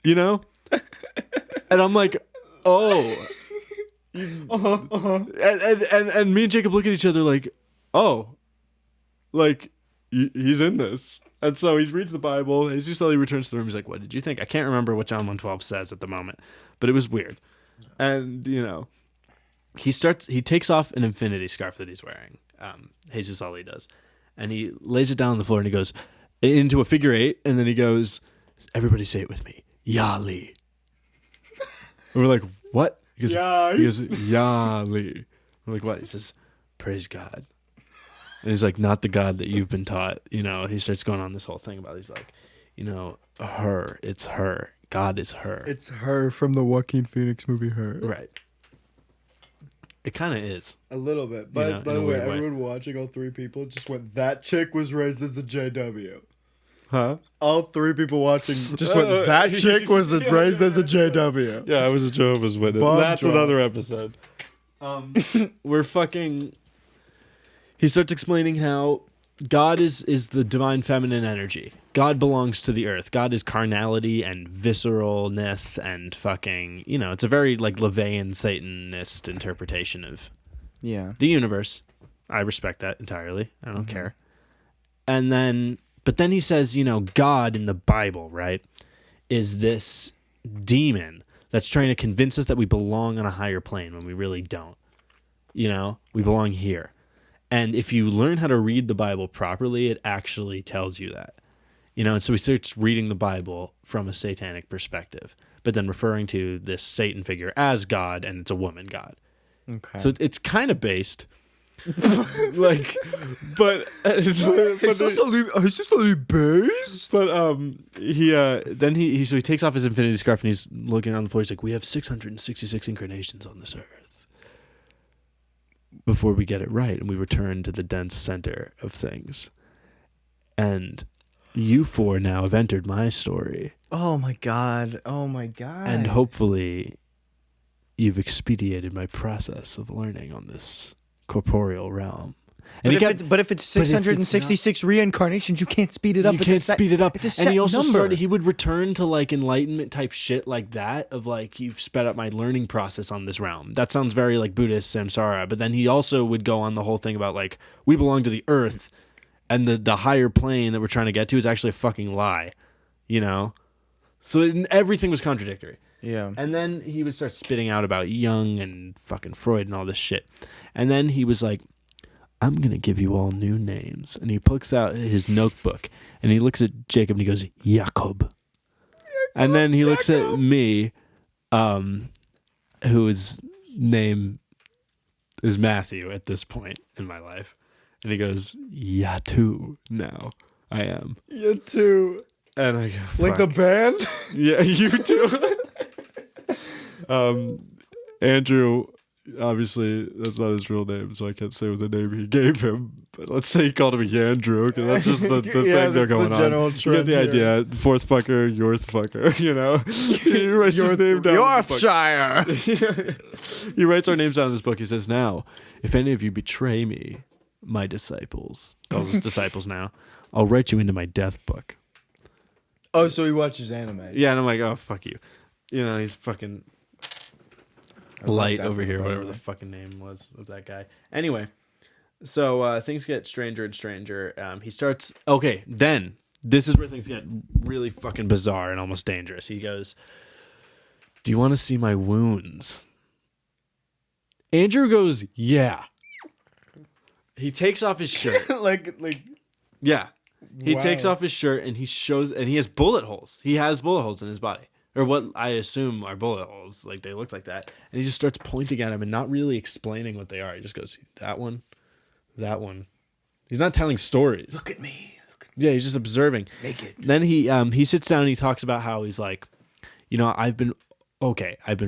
You know? And I'm like, oh. And me and Jacob look at each other like, oh, like he's in this. And so he reads the Bible. As he returns to the room, he's like, what did you think? I can't remember what John 1:12 says at the moment, but it was weird. And, you know, he takes off an infinity scarf that he's wearing. Jesus Ali does. And he lays it down on the floor and he goes into a figure 8. And then he goes, everybody say it with me. Yali. And we're like, what? He goes, Yali. I'm like, what? He says, praise God. And he's like, not the God that you've been taught. You know, he starts going on this whole thing about it. He's like, you know, her. It's her. God is her. It's her from the Joaquin Phoenix movie, Her. Right. It kind of is. A little bit. But by the way, everyone watching, all three people just went, that chick was raised as the JW. Huh? All three people watching just went, that chick was raised as a JW. Yeah, I was a Jehovah's Witness. That's another episode. We're fucking... He starts explaining how God is the divine feminine energy. God belongs to the earth. God is carnality and visceralness and fucking... You know, it's a very, like, LaVeyan Satanist interpretation of the universe. I respect that entirely. I don't care. But then he says, God in the Bible, right, is this demon that's trying to convince us that we belong on a higher plane when we really don't. We belong here. And if you learn how to read the Bible properly, it actually tells you that. And so he starts reading the Bible from a satanic perspective, but then referring to this Satan figure as God, and it's a woman God. Okay. So it's kind of based, like, but Is this only base? But he takes off his infinity scarf and he's looking around the floor. He's like, we have 666 incarnations on this earth before we get it right, and we return to the dense center of things. And you four now have entered my story. Oh my god. And hopefully you've expedited my process of learning on this corporeal realm. And but if it's 666 reincarnations, you can't speed it up. You can't speed it up. It's a set and he also number. he would return to like enlightenment type shit like that of like, you've sped up my learning process on this realm. That sounds very like Buddhist samsara. But then he also would go on the whole thing about like, we belong to the earth, and the higher plane that we're trying to get to is actually a fucking lie, So everything was contradictory. Yeah. And then he would start spitting out about Jung and fucking Freud and all this shit. And then he was like, I'm going to give you all new names. And he pulls out his notebook and he looks at Jacob and he goes, Jacob. And then he looks at me, whose name is Matthew at this point in my life. And he goes, yeah, too, now I am. You too. And I go, like the band? Yeah, you too. Andrew, obviously, that's not his real name, so I can't say what the name he gave him. But let's say he called him Yandrew, because that's just the thing they're going on. You get the idea. Fourth fucker, yorth fucker, He writes his name down. Yorkshire. He writes our names down in this book. He says, now, if any of you betray me, my disciples, calls us disciples now, I'll write you into my death book. Oh, so he watches anime. Yeah, and I'm like, oh, fuck you. He's fucking light over here, whatever the fucking name was of that guy. Anyway, so things get stranger and stranger. He starts... Okay, then, this is where things get really fucking bizarre and almost dangerous. He goes, do you want to see my wounds? Andrew goes, yeah. He takes off his shirt. Yeah. He takes off his shirt and he shows... And he has bullet holes. He has bullet holes in his body. Or what I assume are bullet holes. Like, they look like that. And he just starts pointing at him and not really explaining what they are. He just goes, that one, that one. He's not telling stories. Look at me. Yeah, he's just observing. Naked. Then he sits down and he talks about how he's like, I've been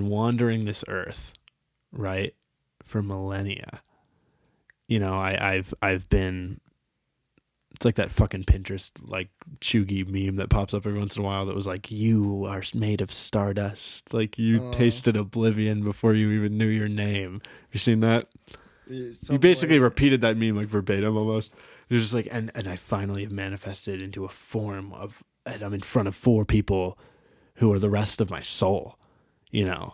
wandering this earth, right, for millennia. I've been... It's like that fucking Pinterest, like, chuggy meme that pops up every once in a while that was like, you are made of stardust. Like, you tasted oblivion before you even knew your name. Have you seen that? You basically repeated that meme, like, verbatim almost. You're just like, and I finally have manifested into a form of, and I'm in front of 4 people who are the rest of my soul, And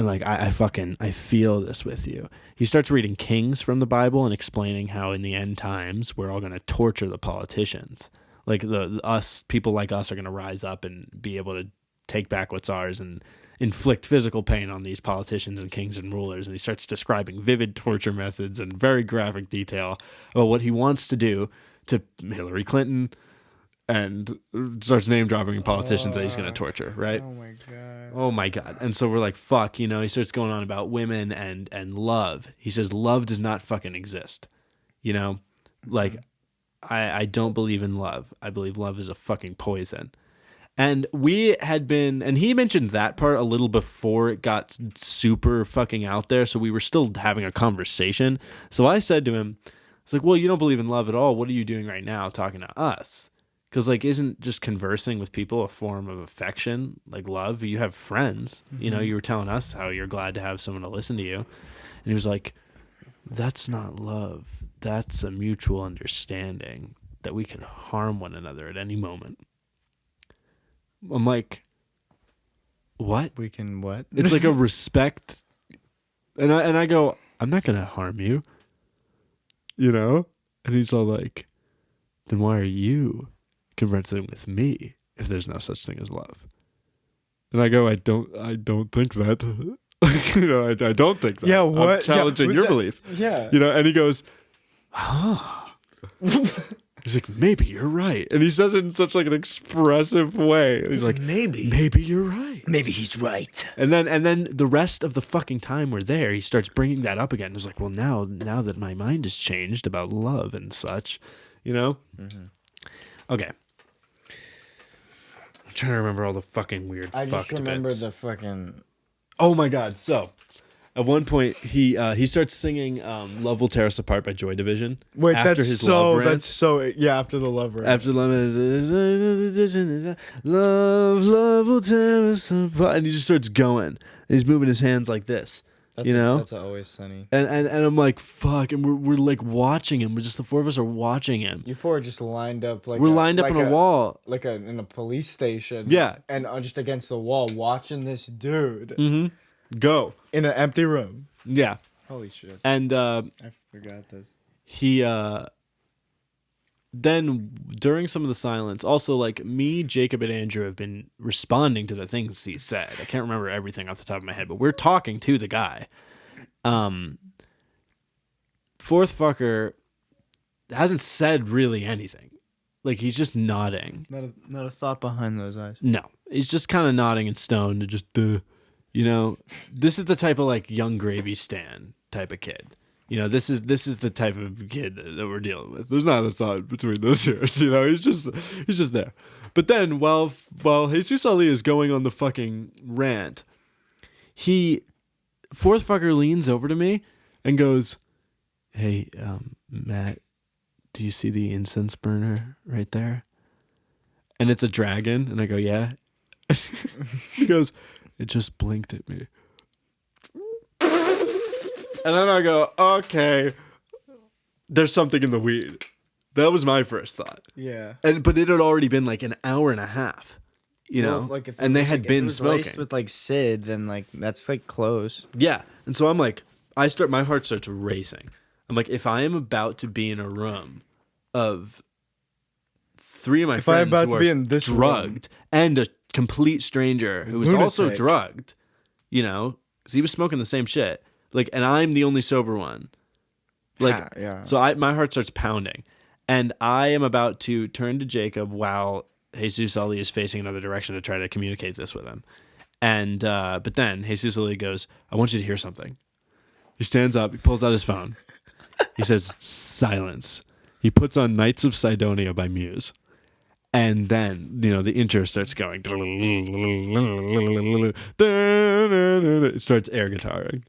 like, I feel this with you. He starts reading Kings from the Bible and explaining how in the end times, we're all going to torture the politicians. Like people like us are going to rise up and be able to take back what's ours and inflict physical pain on these politicians and kings and rulers. And he starts describing vivid torture methods and very graphic detail about what he wants to do to Hillary Clinton, and starts name dropping politicians that he's going to torture, right? Oh my God. And so we're like, fuck, he starts going on about women and love. He says, love does not fucking exist. Like, I don't believe in love. I believe love is a fucking poison. And he mentioned that part a little before it got super fucking out there. So we were still having a conversation. So I said to him, it's like, well, you don't believe in love at all. What are you doing right now talking to us? Because, like, isn't just conversing with people a form of affection, like love? You have friends. Mm-hmm. You were telling us how you're glad to have someone to listen to you. And he was like, that's not love. That's a mutual understanding that we can harm one another at any moment. I'm like, what? We can what? It's like a respect. And I go, I'm not going to harm you. you know? And he's all like, then why are you conversing with me if there's no such thing as love? And I go, I don't think that. You know, I don't think that. Yeah, what? I'm challenging your belief. Yeah. You know, and he goes, huh. He's like, maybe you're right. And he says it in such like an expressive way. He's like, maybe you're right. Maybe he's right. And then the rest of the fucking time we're there, he starts bringing that up again. He's like, well, now that my mind has changed about love and such, you know? Mm-hmm. Okay. I'm trying to remember all the fucking weird I fucked just remember bits. the fucking. Oh my God. So at one point he starts singing Love Will Tear Us Apart by Joy Division. Wait, after that's his so. love rant. That's so. Yeah, after the love rant. After love will tear us apart, and he just starts going. And he's moving his hands like this, That's you know. that's Always Sunny. And I'm like, fuck, and we're like watching him. We're just the four of us are watching him. You four are just lined up like We're lined up like on a wall. like in a police station. Yeah. and just against the wall, watching this dude Mm-hmm. Go. in an empty room. Yeah. Holy shit! And I forgot this. he then during some of the silence, also like me, Jacob, and Andrew have been responding to the things he said. I can't remember everything off the top of my head, but we're talking to the guy. Fourth fucker hasn't said really anything. Like he's just nodding. Not a thought behind those eyes. No, he's just kind of nodding and stoned and just you know. This is the type of like Young Gravy Stan type of kid. You know, this is the type of kid that we're dealing with. There's not a thought between those years. You know, he's just there. But then while Jesus Ali is going on the fucking rant, fourth fucker leans over to me and goes, "Hey, Matt, do you see the incense burner right there?" And it's a dragon, and I go, "Yeah." He goes, "It just blinked at me." And then I go, okay, there's something in the weed. That was my first thought. Yeah. But it had already been like an hour and a half, you know, Like if and they had been smoking. laced with like Sid, then like that's like close. Yeah. And so I'm like, my heart starts racing. I'm like, if I am about to be in a room of three of my friends about who to are be in this drugged and a complete stranger who is also Lunatic. drugged, you know, because he was smoking the same shit. Like, and I'm the only sober one. Like, Yeah. so my heart starts pounding, and I am about to turn to Jacob while Jesus Ali is facing another direction to try to communicate this with him. And but then Jesus Ali goes, "I want you to hear something." He stands up, he pulls out his phone, he says, "Silence." He puts on "Knights of Sidonia" by Muse. And then, you know, the intro starts going. It starts air guitaring.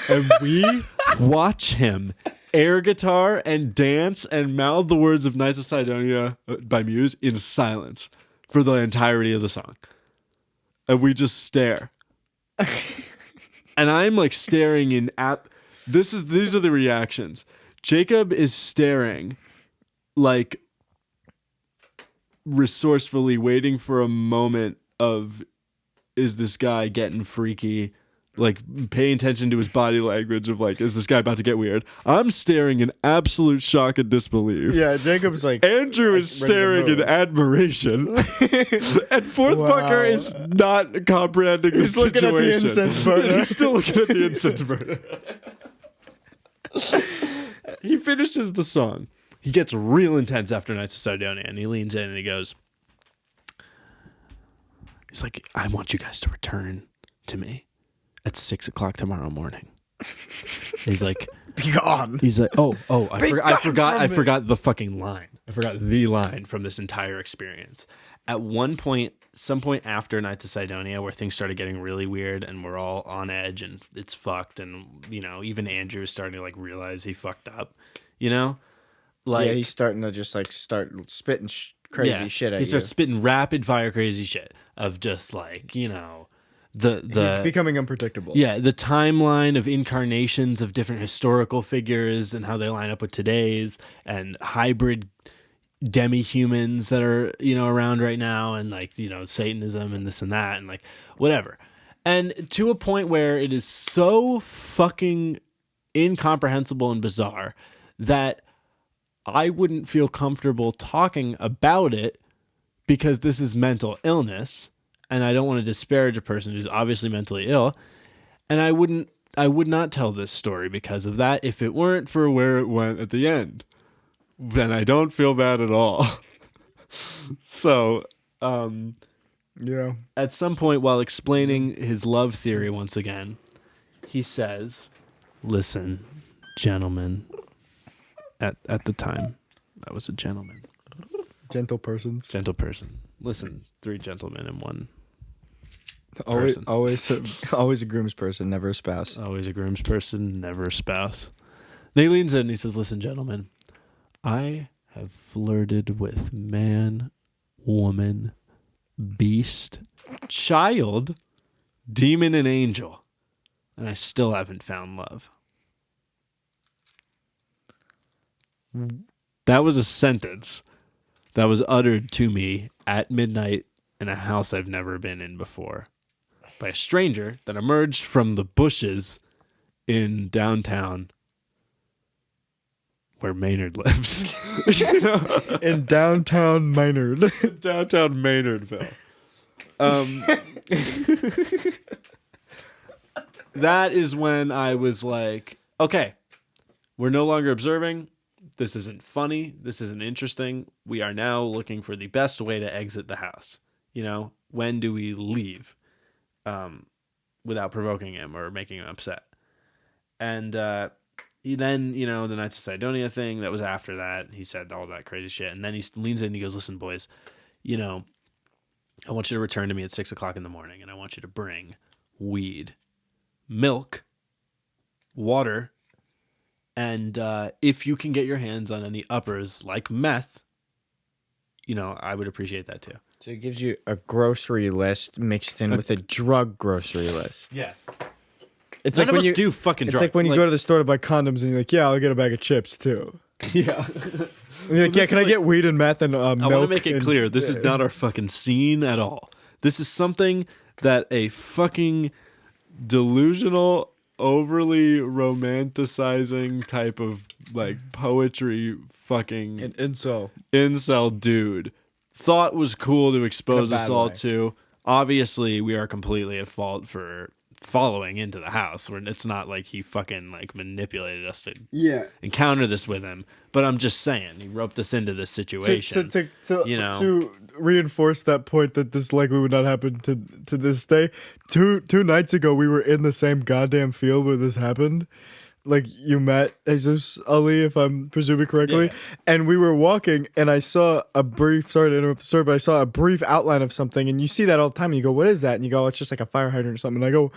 And we watch him air guitar and dance and mouth the words of Knights of Sidonia by Muse in silence for the entirety of the song. And we just stare. And I'm like staring in these are the reactions. Jacob is staring like resourcefully waiting for a moment of, is this guy getting freaky? Like paying attention to his body language of like, is this guy about to get weird? I'm staring in absolute shock and disbelief. Yeah, Jacob's like Andrew is ready to staring in move. admiration. And fourth Wow. fucker is not comprehending the He's situation. looking at the incense burner. He's still looking at the incense burner. He finishes the song. He gets real intense after Knights of Sidonia, and he leans in and he goes, he's like, "I want you guys to return to me at 6:00 tomorrow morning." He's like, be gone. he's like, I from me. forgot the fucking line. I forgot the line from this entire experience. At some point after Knights of Sidonia, where things started getting really weird and we're all on edge and it's fucked, and you know, even Andrew is starting to like realize he fucked up, you know, like Yeah, he's starting to just like start spitting crazy shit at he you. starts spitting rapid fire crazy shit of just like, you know, the He's becoming unpredictable. yeah, the timeline of incarnations of different historical figures and how they line up with today's, and hybrid demi-humans that are, you know, around right now, and like, you know, Satanism and this and that and like whatever. And to a point where it is so fucking incomprehensible and bizarre that I wouldn't feel comfortable talking about it because this is mental illness and I don't want to disparage a person who's obviously mentally ill. And I would not tell this story because of that if it weren't for where it went at the end. Then I don't feel bad at all. So, Yeah. at some point while explaining his love theory once again, he says, "Listen, gentlemen," at the time, I was a gentleman. Gentle persons. Gentle person. Listen, 3 gentlemen and 1 Always, person. always a groom's person, never a spouse. Always a groom's person, never a spouse. And he leans in and he says, "Listen, gentlemen, I have flirted with man, woman, beast, child, demon, and angel, and I still haven't found love." That was a sentence that was uttered to me at midnight in a house I've never been in before by a stranger that emerged from the bushes in downtown where Maynard lives. You know? In downtown Maynard. Downtown Maynardville. That is when I was like, okay, we're no longer observing. This isn't funny. This isn't interesting. We are now looking for the best way to exit the house. You know, when do we leave without provoking him or making him upset? And he then, you know, the Knights of Sidonia thing, that was after that. He said all that crazy shit. And then he leans in and he goes, "Listen, boys, you know, I want you to return to me at 6 o'clock in the morning, and I want you to bring weed, milk, water, and if you can get your hands on any uppers like meth, you know, I would appreciate that too." So it gives you a grocery list mixed in with a drug grocery list. Yes. It's None like of when us you do fucking It's drugs. like when you go to the store to buy condoms and you're like, "Yeah, I'll get a bag of chips too." Yeah. And you're like, "Yeah, this can is I get weed and meth and milk?" I want to make it and- clear, this is not our fucking scene at all. This is something that a fucking delusional, overly romanticizing type of like poetry fucking And incel. incel dude thought was cool to expose In a us bad all way. to. Obviously, we are completely at fault for following into the house. Where it's not like he fucking like manipulated us to Yeah. encounter this with him. But I'm just saying, he roped us into this situation. To you know. to reinforce that point that this likely would not happen to this day. Two nights ago, we were in the same goddamn field where this happened. Like, you met Jesus Ali, if I'm presuming correctly, Yeah. and we were walking, and I saw a brief. Sorry to interrupt the story, but I saw a brief outline of something, and you see that all the time. And you go, "What is that?" And you go, "It's just like a fire hydrant or something." And I go.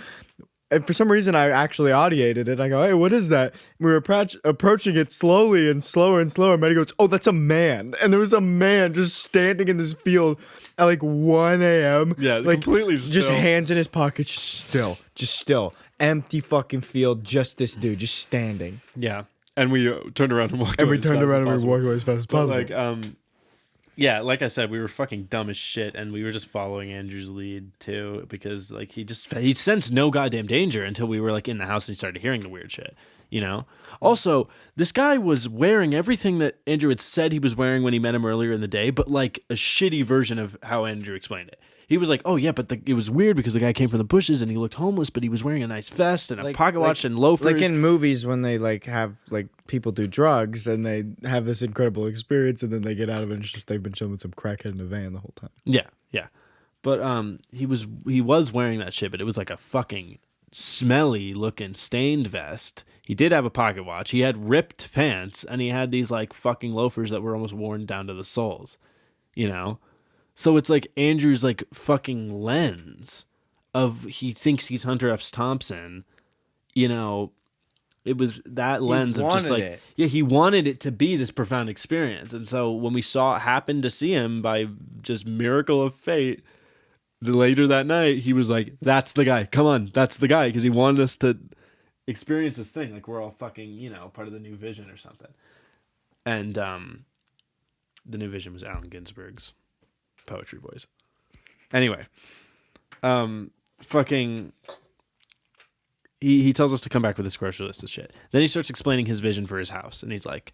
And for some reason, I actually audiated it. I go, "Hey, what is that?" We were approaching it slowly and slower and slower. Maddie goes, "Oh, that's a man." And there was a man just standing in this field at like 1 a.m. Yeah, like completely just still. hands in his pockets, just still. Empty fucking field, just this dude, just standing. Yeah. And we turned around and walked And away. we turned as fast around as and we possible. walked away as fast as But possible. like, yeah, like I said, we were fucking dumb as shit, and we were just following Andrew's lead too, because like he sensed no goddamn danger until we were like in the house and he started hearing the weird shit, you know. Also, this guy was wearing everything that Andrew had said he was wearing when he met him earlier in the day, but like a shitty version of how Andrew explained it. He was like, "Oh yeah, but it was weird because the guy came from the bushes and he looked homeless, but he was wearing a nice vest and a pocket watch and loafers." Like in movies when they like have like people do drugs and they have this incredible experience and then they get out of it and it's just they've been chilling with some crackhead in a van the whole time. Yeah, yeah. But he was wearing that shit, but it was like a fucking smelly looking stained vest. He did have a pocket watch. He had ripped pants and he had these like fucking loafers that were almost worn down to the soles, you know? So it's like Andrew's like fucking lens of he thinks he's Hunter S. Thompson, you know. It was that lens of just wanted like, it. yeah, he wanted it to be this profound experience. And so when we happened to see him by just miracle of fate, later that night, he was like, "That's the guy. Come on, that's the guy." Because he wanted us to experience this thing. Like we're all fucking, you know, part of the New Vision or something. And the New Vision was Allen Ginsberg's Poetry Boys. Anyway, fucking... he tells us to come back with this grocery list of shit. Then he starts explaining his vision for his house, and he's like,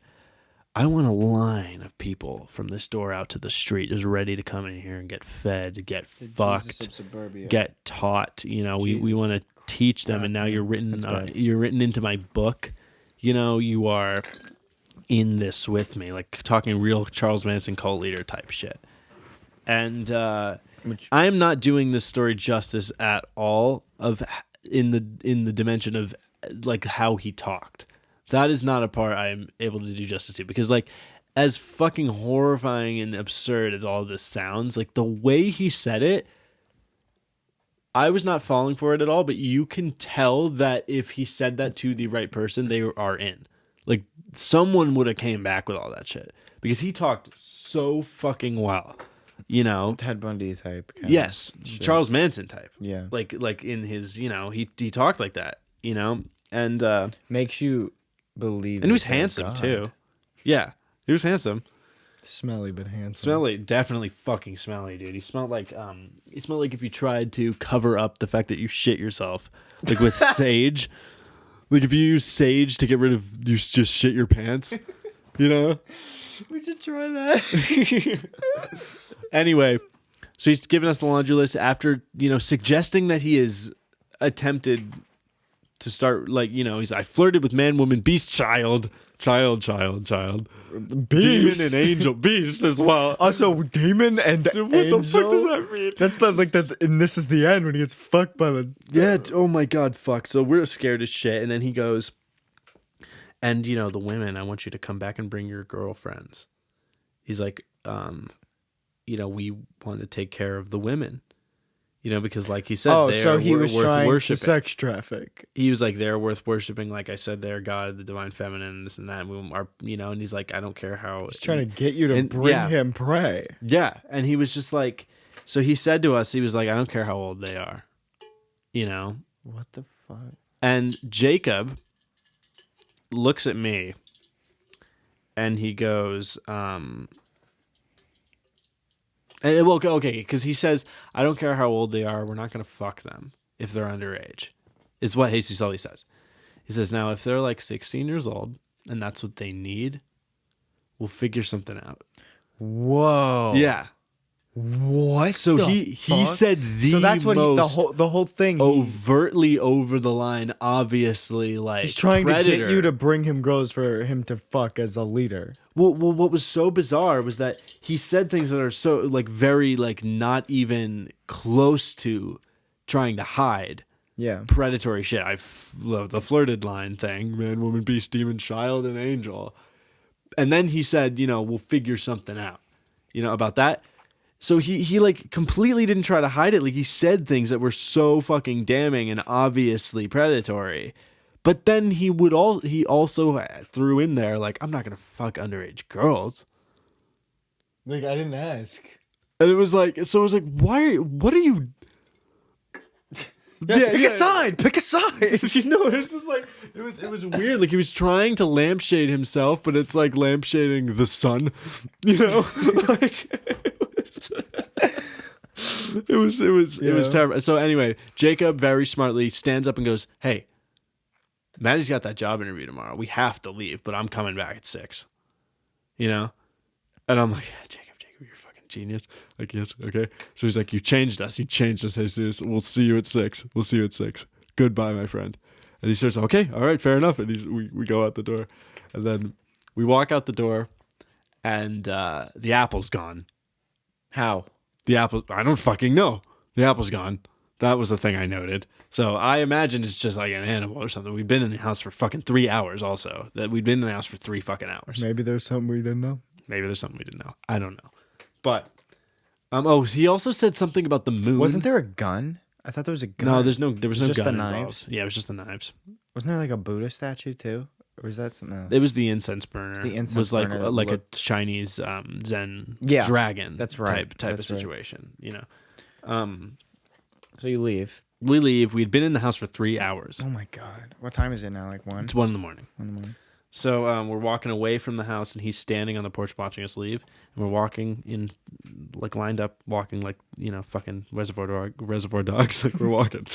I want a line of people from this door out to the street just ready to come in here and get fed, get fucked, get taught. You know, we want to teach them, and now you're written into my book. You know, you are in this with me, like talking real Charles Manson cult leader type shit. And I am not doing this story justice at all in the dimension of like how he talked. That is not a part I am able to do justice to, because like as fucking horrifying and absurd as all of this sounds, like the way he said it, I was not falling for it at all, but you can tell that if he said that to the right person, they are in. Like someone would have came back with all that shit, because he talked so fucking well. You know, Ted Bundy type. Yes, Charles Manson type. Yeah, like in his, you know, he talked like that. You know, and makes you believe. And he was handsome too. Yeah, he was handsome. Smelly but handsome. Smelly, definitely fucking smelly, dude. He smelled like if you tried to cover up the fact that you shit yourself, like with sage. Like if you use sage to get rid of you just shit your pants. You know, we should try that. Anyway, so he's giving us the laundry list after, you know, suggesting that he has attempted to start, like, you know, I flirted with man, woman, beast, child, beast, demon and angel, beast as well. Also, demon and Dude, angel. What the fuck does that mean? That's the like that, and this is the end when he gets fucked by the. Yeah. Oh my God, fuck. So we're scared as shit, and then he goes, and you know, the women, I want you to come back and bring your girlfriends. He's like, you know, we want to take care of the women, you know, because like he said, he was worth trying worshiping. to sex traffic. He was like, they're worth worshiping. Like I said, they're God, the divine feminine, and this and that. And we are, you know, and he's like, I don't care how. He's trying to get you to bring him prey. Yeah. And he was just like, so he said to us, he was like, I don't care how old they are, you know? What the fuck? And Jacob looks at me and he goes, and, well, okay, because he says, I don't care how old they are, we're not going to fuck them if they're underage, is what Jesus Sully says. He says, now, if they're like 16 years old and that's what they need, we'll figure something out. Whoa. Yeah. What? So he said so that's what most the whole thing. Overtly over the line, obviously, like he's trying predator. to get you to bring him girls for him to fuck as a leader. Well, what was so bizarre was that he said things that are so like very like not even close to trying to hide. Yeah. Predatory shit. I love the flirted line thing, man, woman, beast, demon, child, and angel. And then he said, you know, we'll figure something out, you know, about that. So he like completely didn't try to hide it. Like he said things that were so fucking damning and obviously predatory. But then he also threw in there like, I'm not gonna fuck underage girls. Like I didn't ask. And it was like, so it was like, what are you? Pick a side. Pick a side. You know, it was just like it was weird. Like he was trying to lampshade himself, but it's like lampshading the sun. You know, like it was terrible. So anyway, Jacob very smartly stands up and goes, "Hey, Maddie's got that job interview tomorrow. We have to leave, but I'm coming back at 6. You know?" And I'm like, yeah, Jacob, you're a fucking genius. Like, yes, okay. So he's like, you changed us, Jesus. We'll see you at 6. Goodbye, my friend. And he starts, okay, all right, fair enough. And we go out the door. And then we walk out the door, and the apple's gone. How? The apple, I don't fucking know. The apple's gone. That was the thing I noted. So I imagine it's just like an animal or something. We've been in the house for fucking 3 hours also. That we'd been in the house for 3 fucking hours. Maybe there's something we didn't know. I don't know. But he also said something about the moon. Wasn't there a gun? I thought there was a gun. No, there was no just gun the involved. knives? Yeah, it was just the knives. Wasn't there like a Buddha statue too? Or was that something else? It was the incense burner. The incense it was like burner that like looked- a Chinese Zen dragon. That's right. Type That's of right. situation. You know. So you leave. We leave. We'd been in the house for 3 hours. Oh my god. What time is it now? Like 1? It's 1 a.m. 1 in the morning. So we're walking away from the house, and he's standing on the porch watching us leave. And we're walking in, like lined up, walking like fucking reservoir dogs, like we're walking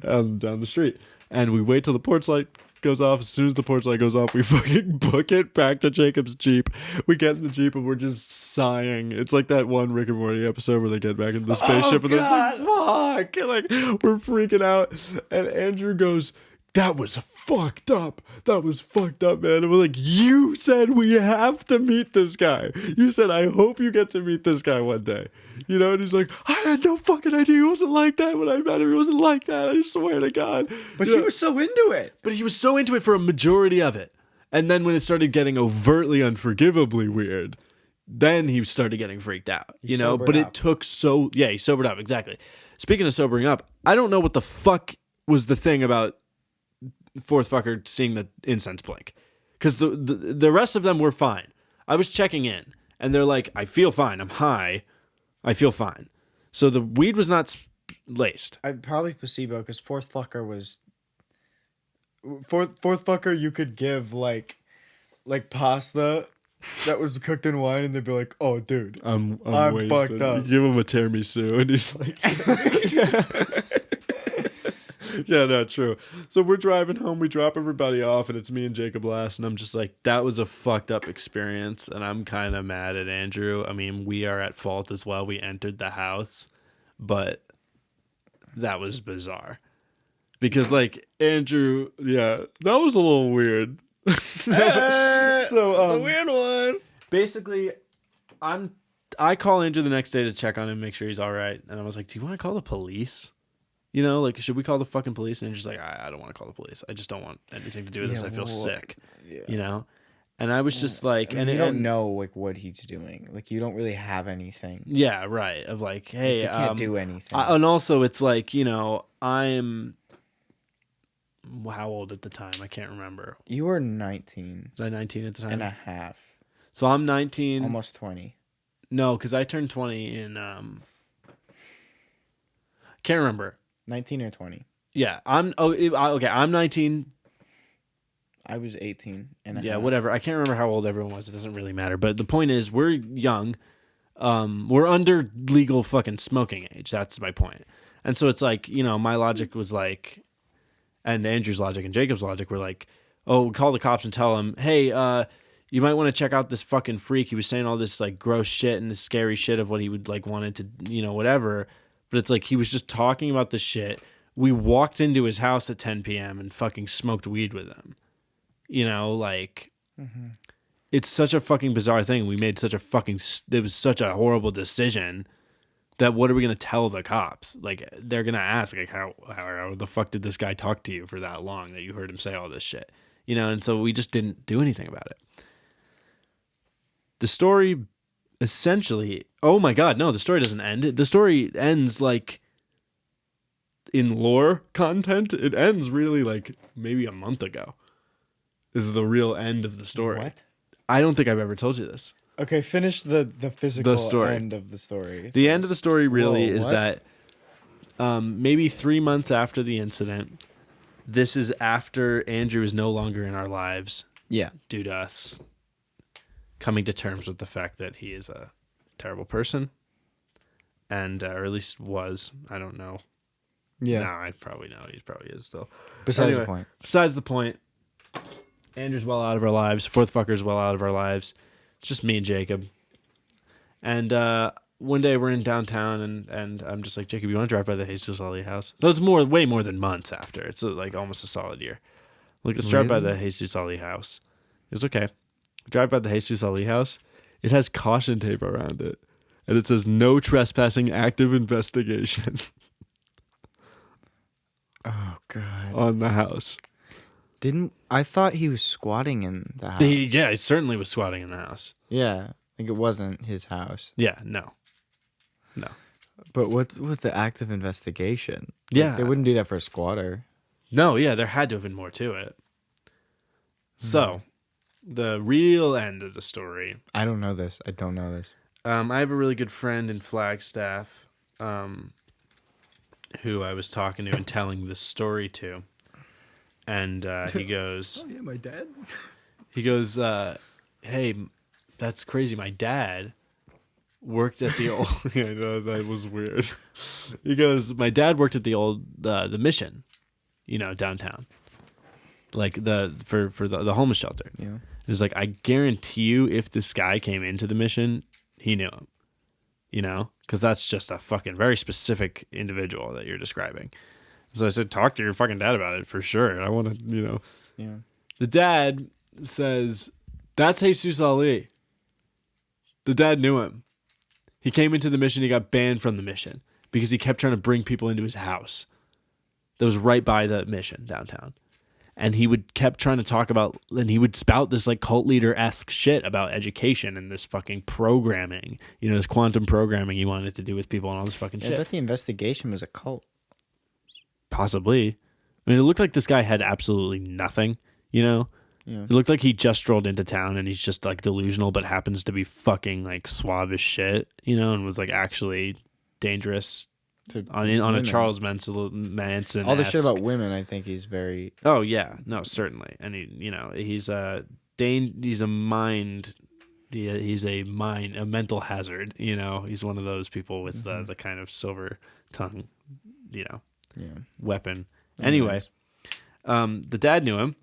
down the street. And we wait till the porch light goes off. As soon as the porch light goes off, we fucking book it back to Jacob's Jeep. We get in the Jeep and we're just sighing. It's like that one Rick and Morty episode where they get back in the spaceship and they're just like, fuck, and like we're freaking out. And Andrew goes, that was fucked up. That was fucked up, man. And we're like, you said we have to meet this guy. You said, I hope you get to meet this guy one day. And he's like, I had no fucking idea he wasn't like that when I met him. He wasn't like that. I swear to God. But he was so into it. But he was so into it for a majority of it. And then when it started getting overtly, unforgivably weird, then he started getting freaked out, But it took he sobered up, exactly. Speaking of sobering up, I don't know what the fuck was the thing about fourth fucker seeing the incense blink, because the rest of them were fine. I was checking in and they're like, I feel fine, I'm high, I feel fine. So the weed was not laced. I'd probably placebo, because fourth fucker you could give like pasta that was cooked in wine, and they'd be like, oh dude, I'm fucked up. You give him a tiramisu and he's like yeah, no, true. So we're driving home, we drop everybody off, and it's me and Jacob last, and I'm just like, that was a fucked up experience, and I'm kind of mad at Andrew. I mean, we are at fault as well. We entered the house, but that was bizarre. Because, like, Andrew, yeah, that was a little weird. The weird one. Basically, I call Andrew the next day to check on him, make sure he's all right, and I was like, do you want to call the police? Like, should we call the fucking police? And Andrew's like, I don't want to call the police. I just don't want anything to do with this. I feel sick. Yeah. And I was just like, you don't know like what he's doing. Like, you don't really have anything. Yeah, right. Of like, hey, you can't do anything. And also, it's like, I'm how old at the time? I can't remember. You were 19. Was I 19 at the time? And a half. So I'm 19. Almost 20. No, because I turned 20 in can't remember. 19 or 20. Yeah, I'm 19. I was 18 and a half. Yeah, whatever. I can't remember how old everyone was. It doesn't really matter. But the point is, we're young. We're under legal fucking smoking age. That's my point. And so it's like, my logic was like, and Andrew's logic and Jacob's logic were like, oh, call the cops and tell them, hey, you might want to check out this fucking freak. He was saying all this like gross shit and this scary shit of what he would like wanted to, whatever. But it's like he was just talking about this shit. We walked into his house at 10 p.m. and fucking smoked weed with him. It's such a fucking bizarre thing. We made such a it was such a horrible decision that what are we going to tell the cops? Like, they're going to ask, like, how the fuck did this guy talk to you for that long that you heard him say all this shit? And so we just didn't do anything about it. The story essentially, oh my God, no, the story doesn't end. The story ends like in lore content. It ends really like maybe a month ago. This is the real end of the story. What? I don't think I've ever told you this. Okay, finish the physical story. end of the story. The end of the story really Whoa, is what? that maybe 3 months after the incident, this is after Andrew is no longer in our lives. Yeah. Due to us coming to terms with the fact that he is a terrible person. And, or at least was. I don't know. Yeah. No, I probably know. He probably is still. Besides the point. Besides the point. Andrew's well out of our lives. Fourth fucker's well out of our lives. It's just me and Jacob. And one day we're in downtown, and I'm just like, Jacob, you want to drive by the Jesus Ali house? So it's way more than months after. It's like almost a solid year. Like, let's drive by the Jesus Ali house. It's okay. Drive by the Jesus Ali house. It has caution tape around it. And it says, no trespassing, active investigation. Oh, God. On the house. I thought he was squatting in the house. Yeah, he certainly was squatting in the house. Yeah. Like, it wasn't his house. Yeah, no. But what was the active investigation? Yeah. Like, they wouldn't do that for a squatter. No, yeah, there had to have been more to it. So, the real end of the story. I don't know this. I I have a really good friend in Flagstaff who I was talking to and telling this story to. And he goes... Oh, yeah, my dad? He goes, "Hey, that's crazy. My dad worked at the old." Yeah, I know that was weird. He goes, "My dad worked at the old the Mission, downtown, like for the homeless shelter." Yeah. It's like, I guarantee you, if this guy came into the Mission, he knew him. Because that's just a fucking very specific individual that you're describing. So I said, talk to your fucking dad about it for sure. I want to, Yeah. The dad says, that's Jesus Ali. The dad knew him. He came into the Mission. He got banned from the Mission because he kept trying to bring people into his house that was right by the Mission downtown. And he kept trying to talk about, and he would spout this like cult leader-esque shit about education and this fucking programming, this quantum programming he wanted to do with people and all this fucking I shit. thought the investigation was a cult. Possibly. I mean, it looked like this guy had absolutely nothing, Yeah. It looked like he just strolled into town and he's just like delusional, but happens to be fucking like suave as shit, and was like actually dangerous on a women. Charles Manson. All the shit about women, I think he's very. Oh yeah, no, certainly, and he's a mental hazard. He's one of those people with the kind of silver tongue, weapon. Anyway, the dad knew him,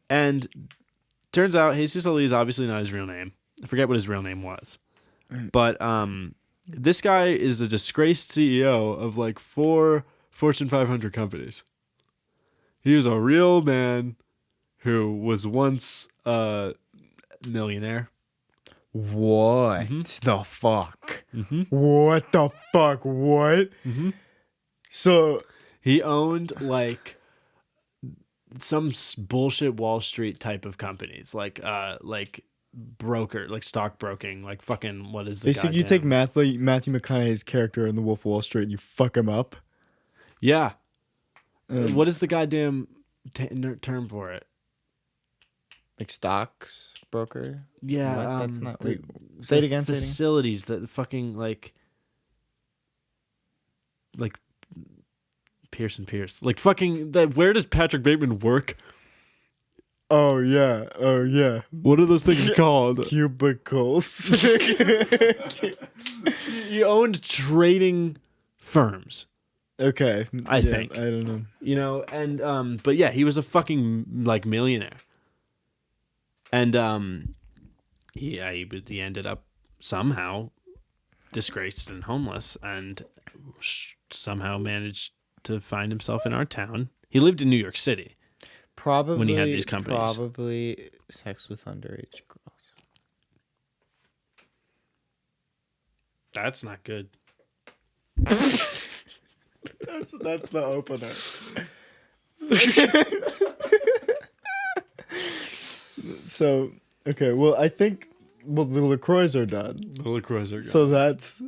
and turns out Jesus Ali is obviously not his real name. I forget what his real name was, but this guy is a disgraced CEO of like 4 Fortune 500 companies. He was a real man who was once a millionaire. What the fuck? Mm-hmm. What the fuck? What? Mm-hmm. So he owned like some bullshit Wall Street type of companies, like broker, like stockbroking, like fucking what is the basically you take Matthew McConaughey's character in The Wolf of Wall Street and you fuck him up. Yeah. What is the goddamn term for it? Like stocks broker? Yeah, What? That's not. Wait, say it again. Facilities that fucking like Pierce, like fucking that. Where does Patrick Bateman work? Oh yeah. What are those things called? Cubicles. He owned trading firms. Okay. I think. I don't know. And but yeah, he was a fucking like millionaire. And he ended up somehow disgraced and homeless, and somehow managed to find himself in our town. He lived in New York City. Probably when he had these companies. Probably sex with underage girls. That's not good. That's the opener. So okay, well I think the LaCroix are done. The LaCroix are gone. So that's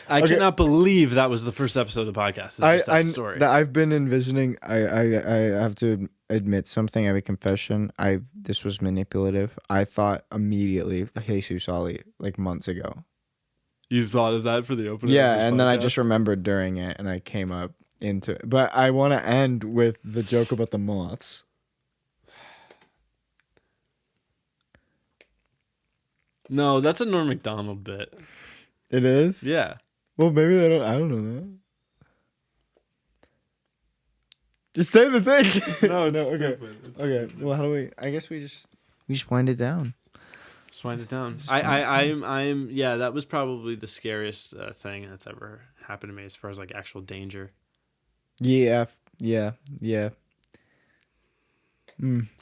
I cannot believe that was the first episode of the podcast. It's just that story. I've been envisioning. I have to admit something. I have a confession. This was manipulative. I thought immediately Jesus Ali like months ago. You thought of that for the opening? Yeah, of this and podcast? then I just remembered during it, and I came up into it. But I want to end with the joke about the moths. No, that's a Norm Macdonald bit. It is? Yeah. Well, maybe they don't. I don't know that. Just say the thing. No, it's okay. stupid. Okay. Well, how do we? I guess we just wind it down. Just wind it down. I'm yeah, that was probably the scariest thing that's ever happened to me as far as like actual danger. Yeah.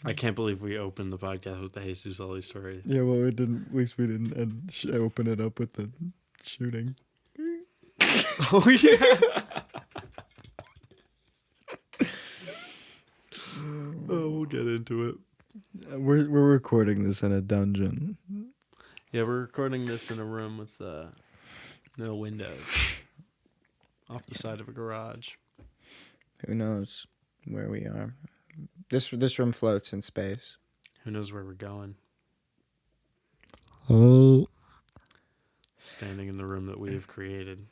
I can't believe we opened the podcast with the Jesus Ali story. Yeah, well, it didn't. At least we didn't open it up with the shooting. Oh yeah. Oh, we'll get into it. We're recording this in a dungeon. Yeah, we're recording this in a room with no windows, off the side of a garage. Who knows where we are? This room floats in space. Who knows where we're going? Oh. Standing in the room that we have created.